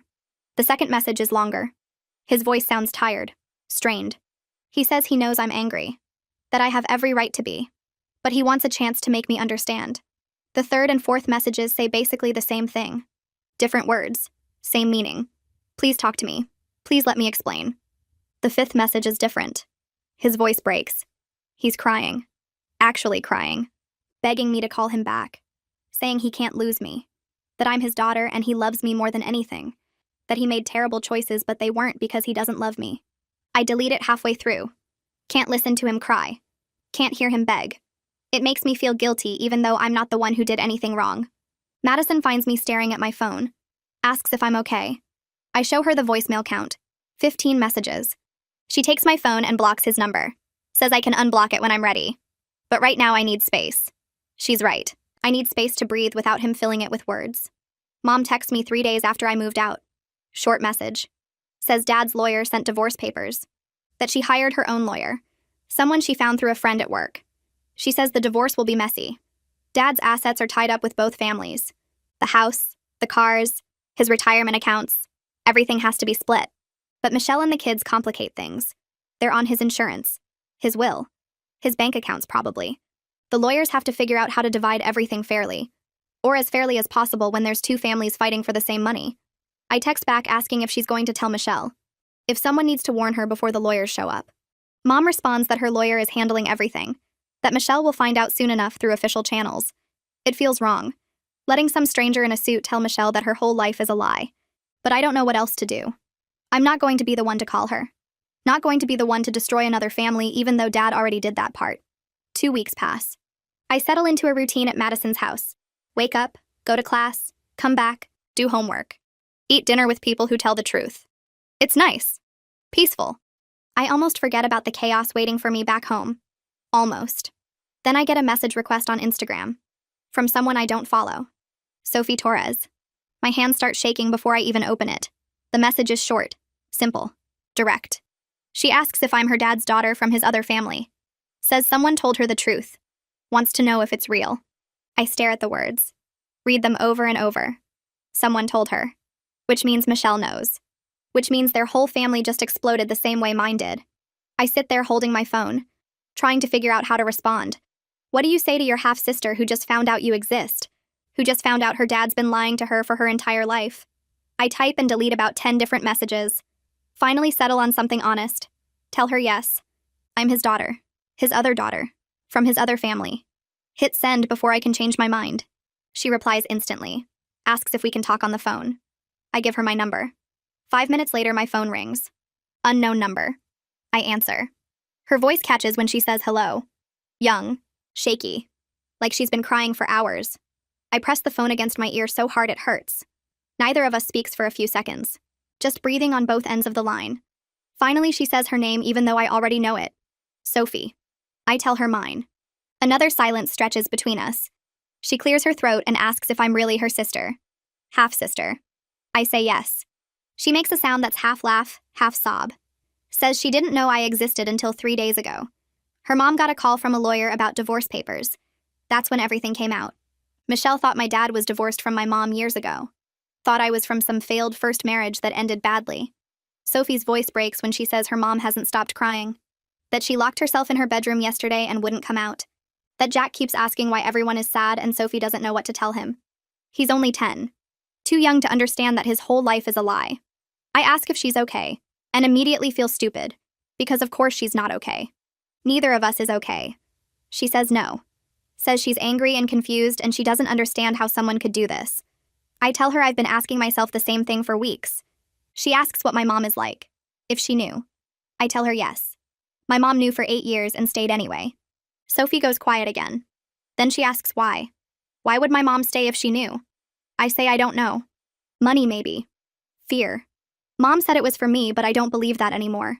The second message is longer. His voice sounds tired. Strained. He says he knows I'm angry. That I have every right to be. But he wants a chance to make me understand. The third and fourth messages say basically the same thing. Different words. Same meaning. Please talk to me. Please let me explain. The fifth message is different. His voice breaks. He's crying. Actually crying. Begging me to call him back. Saying he can't lose me. That I'm his daughter and he loves me more than anything. That he made terrible choices but they weren't because he doesn't love me. I delete it halfway through. Can't listen to him cry. Can't hear him beg. It makes me feel guilty even though I'm not the one who did anything wrong. Madison finds me staring at my phone. Asks if I'm okay. I show her the voicemail count. 15 messages. She takes my phone and blocks his number. Says I can unblock it when I'm ready. But right now I need space. She's right. I need space to breathe without him filling it with words. Mom texts me 3 days after I moved out. Short message. Says Dad's lawyer sent divorce papers. That she hired her own lawyer. Someone she found through a friend at work. She says the divorce will be messy. Dad's assets are tied up with both families. The house, the cars, his retirement accounts. Everything has to be split. But Michelle and the kids complicate things. They're on his insurance. His will. His bank accounts, probably. The lawyers have to figure out how to divide everything fairly. Or as fairly as possible when there's two families fighting for the same money. I text back asking if she's going to tell Michelle. If someone needs to warn her before the lawyers show up. Mom responds that her lawyer is handling everything. That Michelle will find out soon enough through official channels. It feels wrong. Letting some stranger in a suit tell Michelle that her whole life is a lie. But I don't know what else to do. I'm not going to be the one to call her. Not going to be the one to destroy another family even though Dad already did that part. 2 weeks pass. I settle into a routine at Madison's house. Wake up, go to class, come back, do homework. Eat dinner with people who tell the truth. It's nice. Peaceful. I almost forget about the chaos waiting for me back home. Almost. Then I get a message request on Instagram. From someone I don't follow. Sophie Torres. My hands start shaking before I even open it. The message is short, simple, direct. She asks if I'm her dad's daughter from his other family. Says someone told her the truth. Wants to know if it's real. I stare at the words. Read them over and over. Someone told her. Which means Michelle knows. Which means their whole family just exploded the same way mine did. I sit there holding my phone, trying to figure out how to respond. What do you say to your half-sister who just found out you exist? Who just found out her dad's been lying to her for her entire life? I type and delete about 10 different messages. Finally settle on something honest. Tell her yes. I'm his daughter. His other daughter. From his other family. Hit send before I can change my mind. She replies instantly. Asks if we can talk on the phone. I give her my number. 5 minutes later, my phone rings. Unknown number. I answer. Her voice catches when she says hello. Young. Shaky. Like she's been crying for hours. I press the phone against my ear so hard it hurts. Neither of us speaks for a few seconds. Just breathing on both ends of the line. Finally, she says her name even though I already know it. Sophie. I tell her mine. Another silence stretches between us. She clears her throat and asks if I'm really her sister. Half-sister. I say yes. She makes a sound that's half laugh, half sob. Says she didn't know I existed until 3 days ago. Her mom got a call from a lawyer about divorce papers. That's when everything came out. Michelle thought my dad was divorced from my mom years ago. Thought I was from some failed first marriage that ended badly. Sophie's voice breaks when she says her mom hasn't stopped crying. That she locked herself in her bedroom yesterday and wouldn't come out. That Jack keeps asking why everyone is sad and Sophie doesn't know what to tell him. He's only 10. Too young to understand that his whole life is a lie. I ask if she's okay, and immediately feel stupid, because of course she's not okay. Neither of us is okay. She says no. Says she's angry and confused and she doesn't understand how someone could do this. I tell her I've been asking myself the same thing for weeks. She asks what my mom is like. If she knew. I tell her yes. My mom knew for 8 years and stayed anyway. Sophie goes quiet again. Then she asks why. Why would my mom stay if she knew? I say I don't know. Money maybe. Fear. Mom said it was for me, but I don't believe that anymore.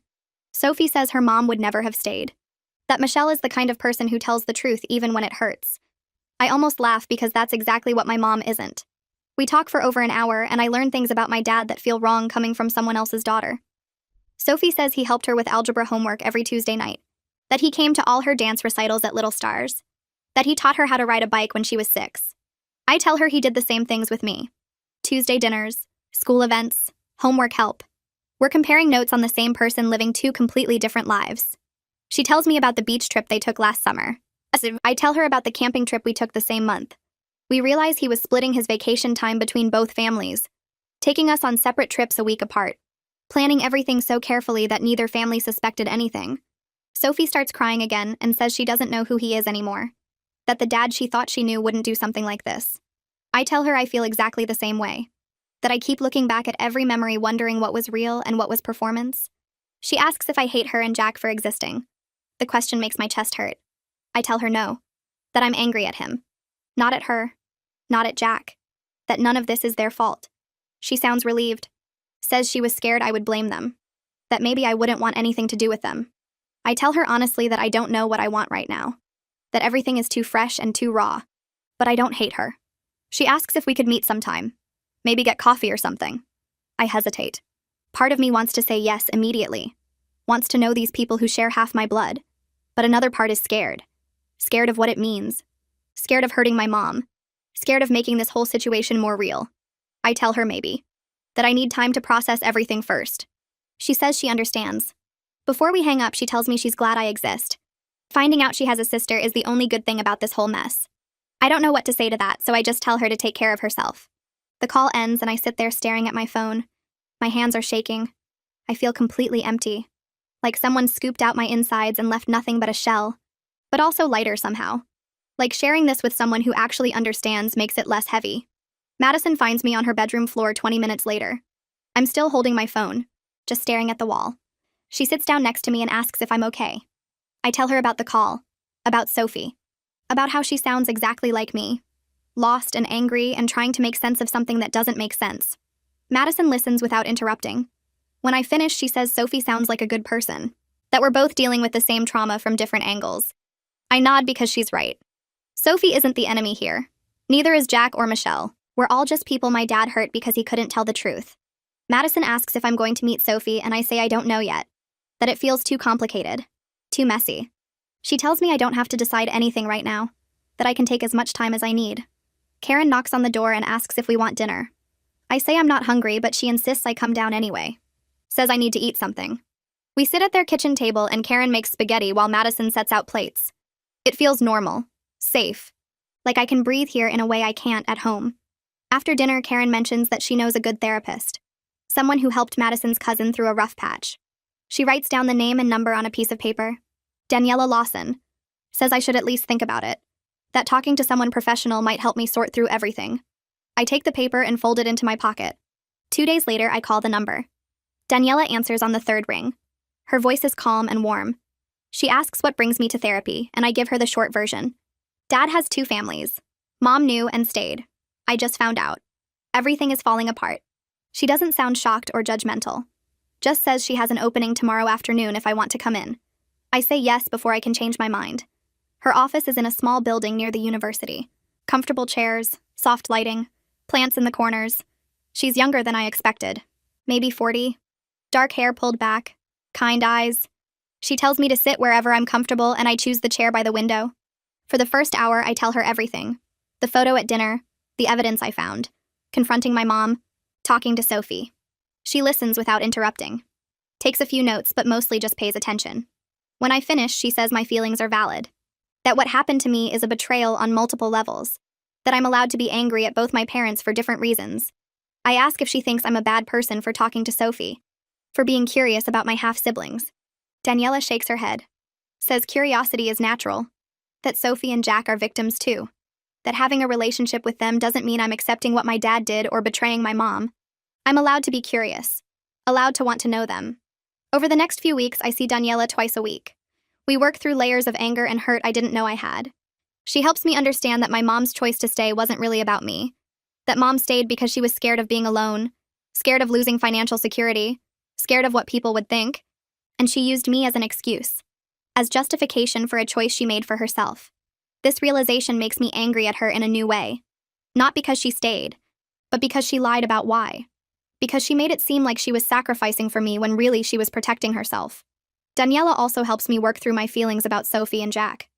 Sophie says her mom would never have stayed. That Michelle is the kind of person who tells the truth even when it hurts. I almost laugh because that's exactly what my mom isn't. We talk for over an hour and I learn things about my dad that feel wrong coming from someone else's daughter. Sophie says he helped her with algebra homework every Tuesday night. That he came to all her dance recitals at Little Stars. That he taught her how to ride a bike when she was 6. I tell her he did the same things with me. Tuesday dinners, school events, homework help. We're comparing notes on the same person living 2 completely different lives. She tells me about the beach trip they took last summer. I tell her about the camping trip we took the same month. We realize he was splitting his vacation time between both families, taking us on separate trips a week apart, planning everything so carefully that neither family suspected anything. Sophie starts crying again and says she doesn't know who he is anymore. That the dad she thought she knew wouldn't do something like this. I tell her I feel exactly the same way. That I keep looking back at every memory wondering what was real and what was performance. She asks if I hate her and Jack for existing. The question makes my chest hurt. I tell her no. That I'm angry at him. Not at her. Not at Jack. That none of this is their fault. She sounds relieved. Says she was scared I would blame them. That maybe I wouldn't want anything to do with them. I tell her honestly that I don't know what I want right now. That everything is too fresh and too raw. But I don't hate her. She asks if we could meet sometime. Maybe get coffee or something. I hesitate. Part of me wants to say yes immediately. Wants to know these people who share half my blood. But another part is scared. Scared of what it means. Scared of hurting my mom. Scared of making this whole situation more real. I tell her maybe. That I need time to process everything first. She says she understands. Before we hang up, she tells me she's glad I exist. Finding out she has a sister is the only good thing about this whole mess. I don't know what to say to that, so I just tell her to take care of herself. The call ends and I sit there staring at my phone. My hands are shaking. I feel completely empty. Like someone scooped out my insides and left nothing but a shell. But also lighter somehow. Like sharing this with someone who actually understands makes it less heavy. Madison finds me on her bedroom floor 20 minutes later. I'm still holding my phone, just staring at the wall. She sits down next to me and asks if I'm okay. I tell her about the call, about Sophie, about how she sounds exactly like me, lost and angry and trying to make sense of something that doesn't make sense. Madison listens without interrupting. When I finish, she says Sophie sounds like a good person, that we're both dealing with the same trauma from different angles. I nod because she's right. Sophie isn't the enemy here. Neither is Jack or Michelle. We're all just people my dad hurt because he couldn't tell the truth. Madison asks if I'm going to meet Sophie, and I say I don't know yet. That it feels too complicated. Too messy. She tells me I don't have to decide anything right now. That I can take as much time as I need. Karen knocks on the door and asks if we want dinner. I say I'm not hungry, but she insists I come down anyway. Says I need to eat something. We sit at their kitchen table and Karen makes spaghetti while Madison sets out plates. It feels normal. Safe. Like I can breathe here in a way I can't at home. After dinner, Karen mentions that she knows a good therapist. Someone who helped Madison's cousin through a rough patch. She writes down the name and number on a piece of paper. Daniela Lawson. Says I should at least think about it. That talking to someone professional might help me sort through everything. I take the paper and fold it into my pocket. 2 days later, I call the number. Daniela answers on the third ring. Her voice is calm and warm. She asks what brings me to therapy, and I give her the short version. Dad has 2 families. Mom knew and stayed. I just found out. Everything is falling apart. She doesn't sound shocked or judgmental. Just says she has an opening tomorrow afternoon if I want to come in. I say yes before I can change my mind. Her office is in a small building near the university. Comfortable chairs, soft lighting, plants in the corners. She's younger than I expected. Maybe 40. Dark hair pulled back. Kind eyes. She tells me to sit wherever I'm comfortable and I choose the chair by the window. For the first hour, I tell her everything. The photo at dinner, the evidence I found, confronting my mom, talking to Sophie. She listens without interrupting. Takes a few notes, but mostly just pays attention. When I finish, she says my feelings are valid. That what happened to me is a betrayal on multiple levels. That I'm allowed to be angry at both my parents for different reasons. I ask if she thinks I'm a bad person for talking to Sophie. For being curious about my half-siblings. Daniela shakes her head. Says curiosity is natural. That Sophie and Jack are victims too. That having a relationship with them doesn't mean I'm accepting what my dad did or betraying my mom. I'm allowed to be curious. Allowed to want to know them. Over the next few weeks, I see Daniela twice a week. We work through layers of anger and hurt I didn't know I had. She helps me understand that my mom's choice to stay wasn't really about me. That mom stayed because she was scared of being alone, scared of losing financial security, scared of what people would think, and she used me as an excuse, as justification for a choice she made for herself. This realization makes me angry at her in a new way. Not because she stayed, but because she lied about why. Because she made it seem like she was sacrificing for me when really she was protecting herself. Daniela also helps me work through my feelings about Sophie and Jack.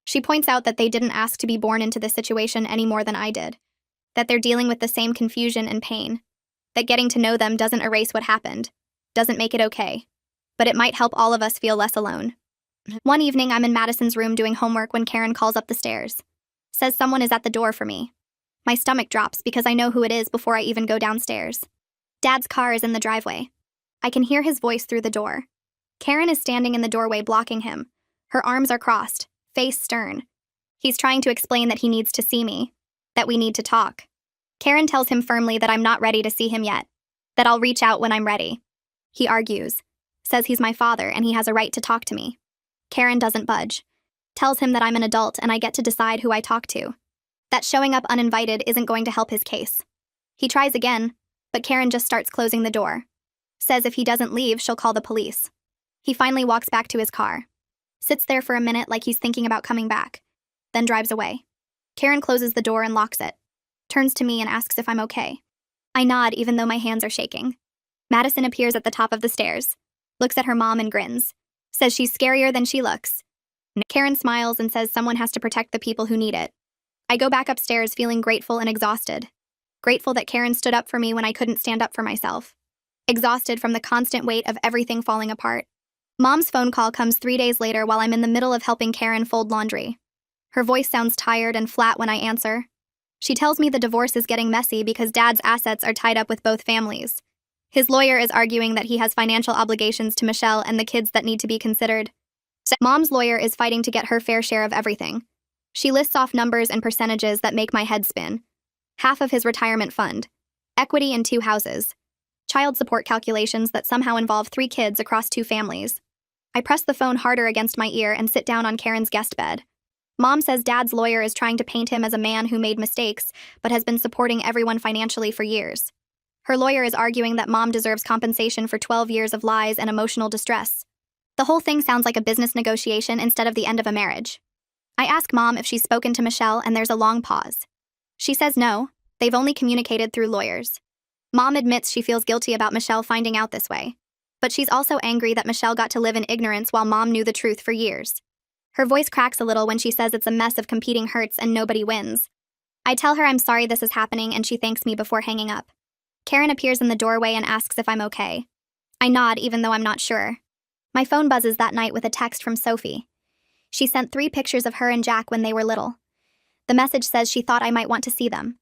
She points out that they didn't ask to be born into this situation any more than I did. That they're dealing with the same confusion and pain. That getting to know them doesn't erase what happened. Doesn't make it okay. But it might help all of us feel less alone. One evening, I'm in Madison's room doing homework when Karen calls up the stairs. Says someone is at the door for me. My stomach drops because I know who it is before I even go downstairs. Dad's car is in the driveway. I can hear his voice through the door. Karen is standing in the doorway blocking him. Her arms are crossed, face stern. He's trying to explain that he needs to see me, that we need to talk. Karen tells him firmly that I'm not ready to see him yet, that I'll reach out when I'm ready. He argues, says he's my father and he has a right to talk to me. Karen doesn't budge, tells him that I'm an adult and I get to decide who I talk to, that showing up uninvited isn't going to help his case. He tries again, but Karen just starts closing the door. Says if he doesn't leave, she'll call the police. He finally walks back to his car. Sits there for a minute like he's thinking about coming back. Then drives away. Karen closes the door and locks it. Turns to me and asks if I'm okay. I nod even though my hands are shaking. Madison appears at the top of the stairs. Looks at her mom and grins. Says she's scarier than she looks. Karen smiles and says someone has to protect the people who need it. I go back upstairs feeling grateful and exhausted. Grateful that Karen stood up for me when I couldn't stand up for myself. Exhausted from the constant weight of everything falling apart. Mom's phone call comes 3 days later while I'm in the middle of helping Karen fold laundry. Her voice sounds tired and flat when I answer. She tells me the divorce is getting messy because Dad's assets are tied up with both families. His lawyer is arguing that he has financial obligations to Michelle and the kids that need to be considered. Mom's lawyer is fighting to get her fair share of everything. She lists off numbers and percentages that make my head spin. Half of his retirement fund, equity in 2 houses, child support calculations that somehow involve 3 kids across 2 families. I press the phone harder against my ear and sit down on Karen's guest bed. Mom says Dad's lawyer is trying to paint him as a man who made mistakes, but has been supporting everyone financially for years. Her lawyer is arguing that mom deserves compensation for 12 years of lies and emotional distress. The whole thing sounds like a business negotiation instead of the end of a marriage. I ask mom if she's spoken to Michelle, and there's a long pause. She says no, they've only communicated through lawyers. Mom admits she feels guilty about Michelle finding out this way. But she's also angry that Michelle got to live in ignorance while mom knew the truth for years. Her voice cracks a little when she says it's a mess of competing hurts and nobody wins. I tell her I'm sorry this is happening, and she thanks me before hanging up. Karen appears in the doorway and asks if I'm okay. I nod even though I'm not sure. My phone buzzes that night with a text from Sophie. She sent 3 pictures of her and Jack when they were little. The message says she thought I might want to see them.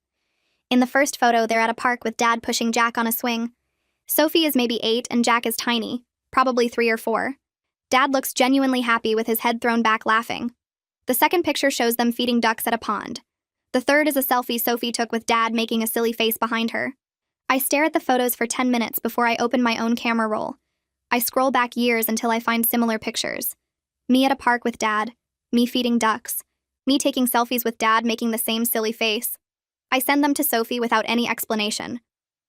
In the first photo, they're at a park with Dad pushing Jack on a swing. Sophie is maybe 8 and Jack is tiny, probably 3 or 4. Dad looks genuinely happy with his head thrown back laughing. The second picture shows them feeding ducks at a pond. The third is a selfie Sophie took with Dad making a silly face behind her. I stare at the photos for 10 minutes before I open my own camera roll. I scroll back years until I find similar pictures. Me at a park with Dad, me feeding ducks, me taking selfies with Dad making the same silly face. I send them to Sophie without any explanation.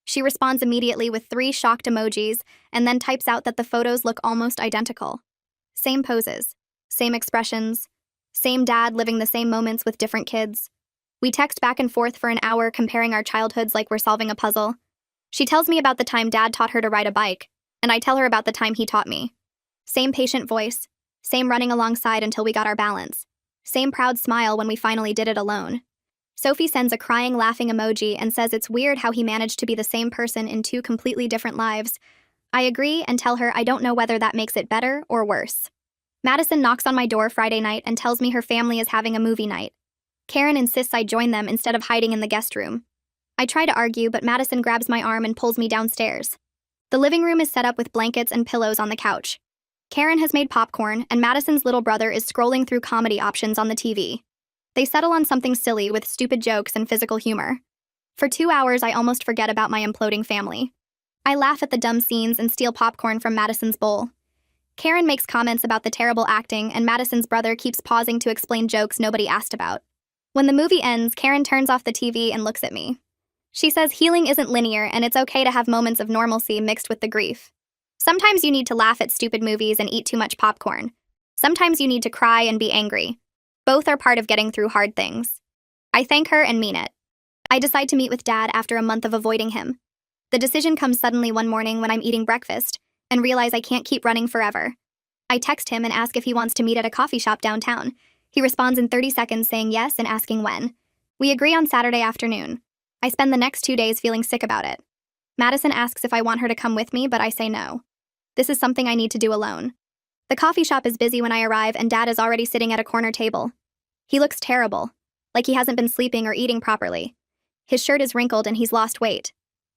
She responds immediately with 3 shocked emojis and then types out that the photos look almost identical. Same poses, same expressions, same dad living the same moments with different kids. We text back and forth for an hour comparing our childhoods like we're solving a puzzle. She tells me about the time Dad taught her to ride a bike, and I tell her about the time he taught me. Same patient voice, same running alongside until we got our balance, same proud smile when we finally did it alone. Sophie sends a crying, laughing emoji and says it's weird how he managed to be the same person in 2 completely different lives. I agree and tell her I don't know whether that makes it better or worse. Madison knocks on my door Friday night and tells me her family is having a movie night. Karen insists I join them instead of hiding in the guest room. I try to argue, but Madison grabs my arm and pulls me downstairs. The living room is set up with blankets and pillows on the couch. Karen has made popcorn, and Madison's little brother is scrolling through comedy options on the TV. They settle on something silly with stupid jokes and physical humor. For 2 hours, I almost forget about my imploding family. I laugh at the dumb scenes and steal popcorn from Madison's bowl. Karen makes comments about the terrible acting, and Madison's brother keeps pausing to explain jokes nobody asked about. When the movie ends, Karen turns off the TV and looks at me. She says healing isn't linear, and it's okay to have moments of normalcy mixed with the grief. Sometimes you need to laugh at stupid movies and eat too much popcorn. Sometimes you need to cry and be angry. Both are part of getting through hard things. I thank her and mean it. I decide to meet with Dad after a month of avoiding him. The decision comes suddenly one morning when I'm eating breakfast and realize I can't keep running forever. I text him and ask if he wants to meet at a coffee shop downtown. He responds in 30 seconds saying yes and asking when. We agree on Saturday afternoon. I spend the next 2 days feeling sick about it. Madison asks if I want her to come with me, but I say no. This is something I need to do alone. The coffee shop is busy when I arrive, and Dad is already sitting at a corner table. He looks terrible, like he hasn't been sleeping or eating properly. His shirt is wrinkled and he's lost weight.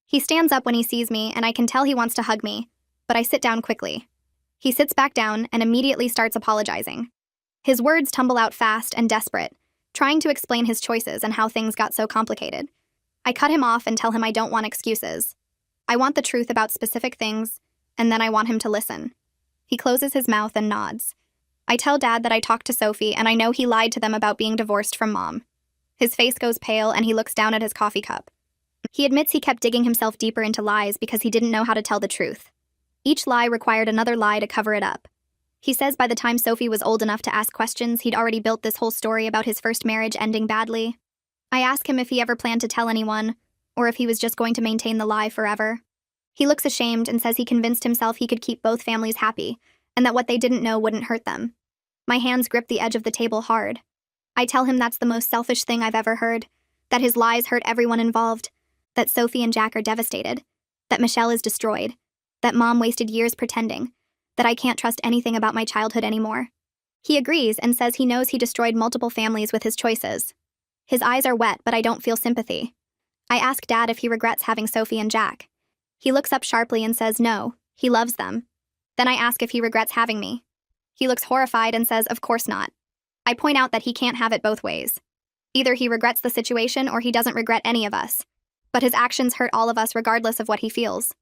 He stands up when he sees me, and I can tell he wants to hug me, but I sit down quickly. He sits back down and immediately starts apologizing. His words tumble out fast and desperate, trying to explain his choices and how things got so complicated. I cut him off and tell him I don't want excuses. I want the truth about specific things, and then I want him to listen. He closes his mouth and nods. I tell Dad that I talked to Sophie, and I know he lied to them about being divorced from Mom. His face goes pale and he looks down at his coffee cup. He admits he kept digging himself deeper into lies because he didn't know how to tell the truth. Each lie required another lie to cover it up. He says by the time Sophie was old enough to ask questions, he'd already built this whole story about his first marriage ending badly. I ask him if he ever planned to tell anyone, or if he was just going to maintain the lie forever. He looks ashamed and says he convinced himself he could keep both families happy, and that what they didn't know wouldn't hurt them. My hands grip the edge of the table hard. I tell him that's the most selfish thing I've ever heard, that his lies hurt everyone involved, that Sophie and Jack are devastated, that Michelle is destroyed, that Mom wasted years pretending, that I can't trust anything about my childhood anymore. He agrees and says he knows he destroyed multiple families with his choices. His eyes are wet, but I don't feel sympathy. I ask Dad if he regrets having Sophie and Jack. He looks up sharply and says no, he loves them. Then I ask if he regrets having me. He looks horrified and says of course not. I point out that he can't have it both ways. Either he regrets the situation or he doesn't regret any of us. But his actions hurt all of us regardless of what he feels.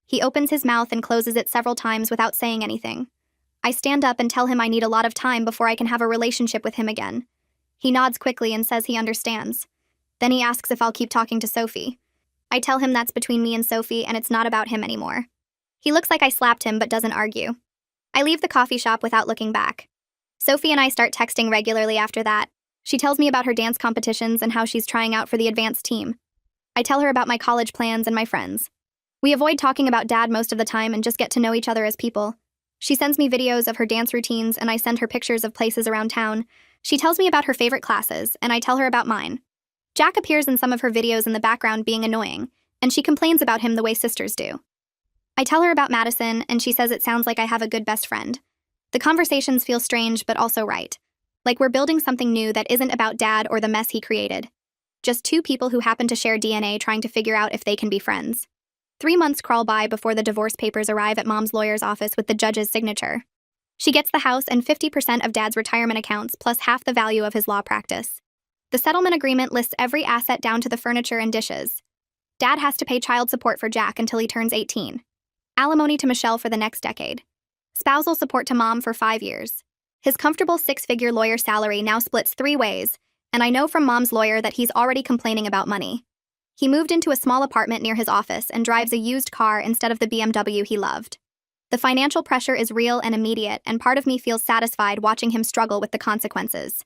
He opens his mouth and closes it several times without saying anything. I stand up and tell him I need a lot of time before I can have a relationship with him again. He nods quickly and says he understands. Then he asks if I'll keep talking to Sophie. I tell him that's between me and Sophie and it's not about him anymore. He looks like I slapped him but doesn't argue. I leave the coffee shop without looking back. Sophie and I start texting regularly after that. She tells me about her dance competitions and how she's trying out for the advanced team. I tell her about my college plans and my friends. We avoid talking about Dad most of the time and just get to know each other as people. She sends me videos of her dance routines and I send her pictures of places around town. She tells me about her favorite classes and I tell her about mine. Jack appears in some of her videos in the background being annoying, and she complains about him the way sisters do. I tell her about Madison and she says it sounds like I have a good best friend. The conversations feel strange but also right. Like we're building something new that isn't about Dad or the mess he created. Just two people who happen to share DNA trying to figure out if they can be friends. 3 months crawl by before the divorce papers arrive at Mom's lawyer's office with the judge's signature. She gets the house and 50% of Dad's retirement accounts plus half the value of his law practice. The settlement agreement lists every asset down to the furniture and dishes. Dad has to pay child support for Jack until he turns 18. Alimony to Michelle for the next decade. Spousal support to Mom for 5 years. His comfortable 6-figure lawyer salary now splits 3 ways, and I know from Mom's lawyer that he's already complaining about money. He moved into a small apartment near his office and drives a used car instead of the BMW he loved. The financial pressure is real and immediate, and part of me feels satisfied watching him struggle with the consequences.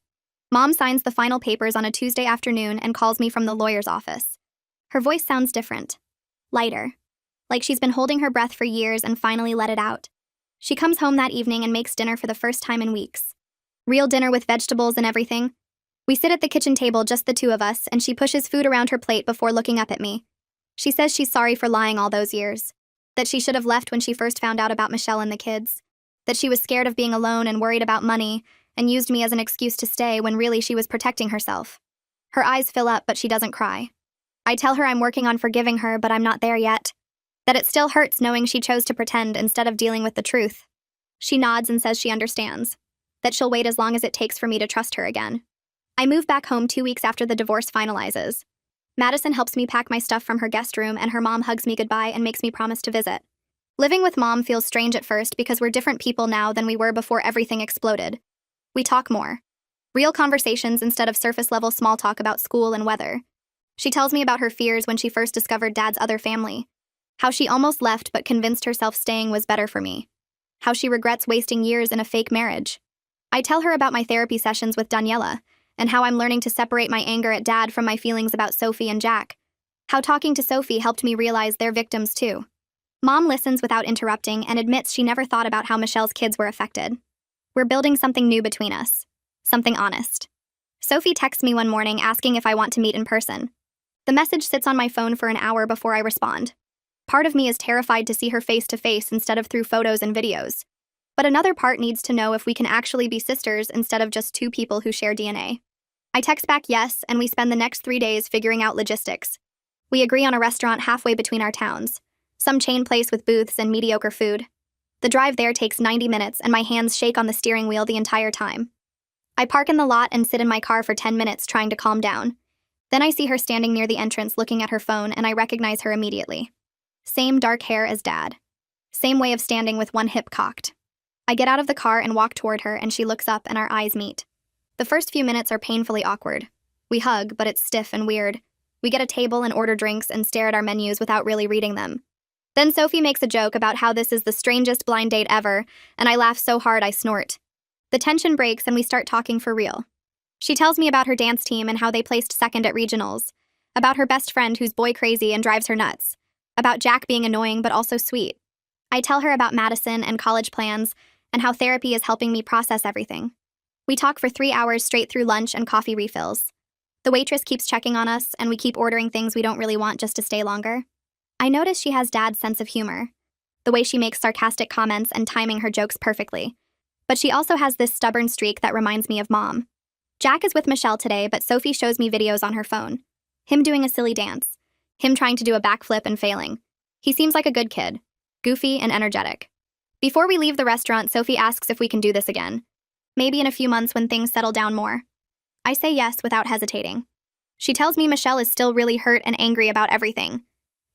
Mom signs the final papers on a Tuesday afternoon and calls me from the lawyer's office. Her voice sounds different. Lighter. Like she's been holding her breath for years and finally let it out. She comes home that evening and makes dinner for the first time in weeks. Real dinner with vegetables and everything. We sit at the kitchen table, just the two of us, and she pushes food around her plate before looking up at me. She says she's sorry for lying all those years. That she should have left when she first found out about Michelle and the kids. That she was scared of being alone and worried about money, and used me as an excuse to stay when really she was protecting herself. Her eyes fill up, but she doesn't cry. I tell her I'm working on forgiving her, but I'm not there yet. That it still hurts knowing she chose to pretend instead of dealing with the truth. She nods and says she understands. That she'll wait as long as it takes for me to trust her again. I move back home 2 weeks after the divorce finalizes. Madison helps me pack my stuff from her guest room and her mom hugs me goodbye and makes me promise to visit. Living with Mom feels strange at first because we're different people now than we were before everything exploded. We talk more. Real conversations instead of surface-level small talk about school and weather. She tells me about her fears when she first discovered Dad's other family. How she almost left but convinced herself staying was better for me. How she regrets wasting years in a fake marriage. I tell her about my therapy sessions with Daniela, and how I'm learning to separate my anger at Dad from my feelings about Sophie and Jack. How talking to Sophie helped me realize they're victims too. Mom listens without interrupting and admits she never thought about how Michelle's kids were affected. We're building something new between us. Something honest. Sophie texts me one morning asking if I want to meet in person. The message sits on my phone for an hour before I respond. Part of me is terrified to see her face to face instead of through photos and videos. But another part needs to know if we can actually be sisters instead of just two people who share DNA. I text back yes, and we spend the next 3 days figuring out logistics. We agree on a restaurant halfway between our towns. Some chain place with booths and mediocre food. The drive there takes 90 minutes and my hands shake on the steering wheel the entire time. I park in the lot and sit in my car for 10 minutes trying to calm down. Then I see her standing near the entrance looking at her phone and I recognize her immediately. Same dark hair as Dad. Same way of standing with one hip cocked. I get out of the car and walk toward her and she looks up and our eyes meet. The first few minutes are painfully awkward. We hug, but it's stiff and weird. We get a table and order drinks and stare at our menus without really reading them. Then Sophie makes a joke about how this is the strangest blind date ever, and I laugh so hard I snort. The tension breaks and we start talking for real. She tells me about her dance team and how they placed second at regionals. About her best friend who's boy crazy and drives her nuts. About Jack being annoying but also sweet. I tell her about Madison and college plans and how therapy is helping me process everything. We talk for 3 hours straight through lunch and coffee refills. The waitress keeps checking on us and we keep ordering things we don't really want just to stay longer. I notice she has Dad's sense of humor. The way she makes sarcastic comments and timing her jokes perfectly. But she also has this stubborn streak that reminds me of Mom. Jack is with Michelle today, but Sophie shows me videos on her phone. Him doing a silly dance. Him trying to do a backflip and failing. He seems like a good kid. Goofy and energetic. Before we leave the restaurant, Sophie asks if we can do this again. Maybe in a few months when things settle down more. I say yes without hesitating. She tells me Michelle is still really hurt and angry about everything.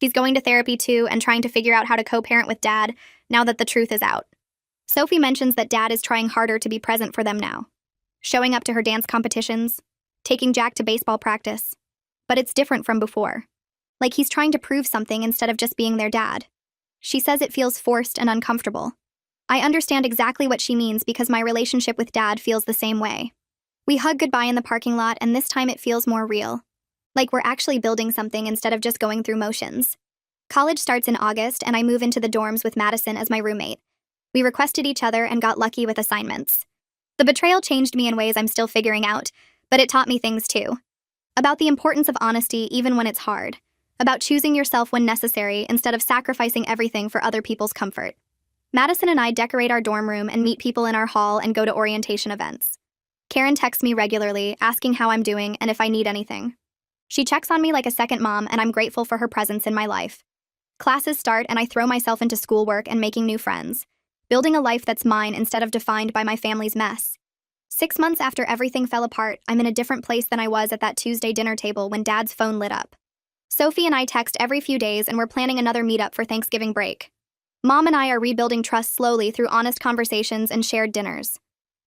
She's going to therapy too and trying to figure out how to co-parent with Dad now that the truth is out. Sophie mentions that Dad is trying harder to be present for them now. Showing up to her dance competitions. Taking Jack to baseball practice. But it's different from before. like he's trying to prove something instead of just being their dad. She says it feels forced and uncomfortable. I understand exactly what she means because my relationship with Dad feels the same way. We hug goodbye in the parking lot, and this time it feels more real. Like we're actually building something instead of just going through motions. College starts in August, and I move into the dorms with Madison as my roommate. We requested each other and got lucky with assignments. The betrayal changed me in ways I'm still figuring out, but it taught me things too. About the importance of honesty even when it's hard. About choosing yourself when necessary instead of sacrificing everything for other people's comfort. Madison and I decorate our dorm room and meet people in our hall and go to orientation events. Karen texts me regularly, asking how I'm doing and if I need anything. She checks on me like a second mom, and I'm grateful for her presence in my life. Classes start, and I throw myself into schoolwork and making new friends, building a life that's mine instead of defined by my family's mess. 6 months after everything fell apart, I'm in a different place than I was at that Tuesday dinner table when Dad's phone lit up. Sophie and I text every few days, and we're planning another meetup for Thanksgiving break. Mom and I are rebuilding trust slowly through honest conversations and shared dinners.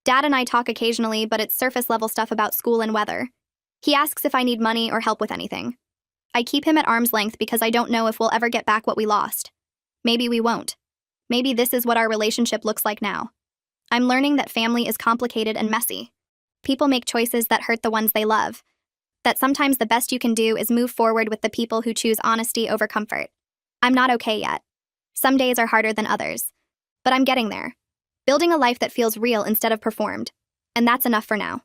Dad and I talk occasionally, but it's surface-level stuff about school and weather. He asks if I need money or help with anything. I keep him at arm's length because I don't know if we'll ever get back what we lost. Maybe we won't. Maybe this is what our relationship looks like now. I'm learning that family is complicated and messy. People make choices that hurt the ones they love. That sometimes the best you can do is move forward with the people who choose honesty over comfort. I'm not okay yet. Some days are harder than others. But I'm getting there. Building a life that feels real instead of performed. And that's enough for now.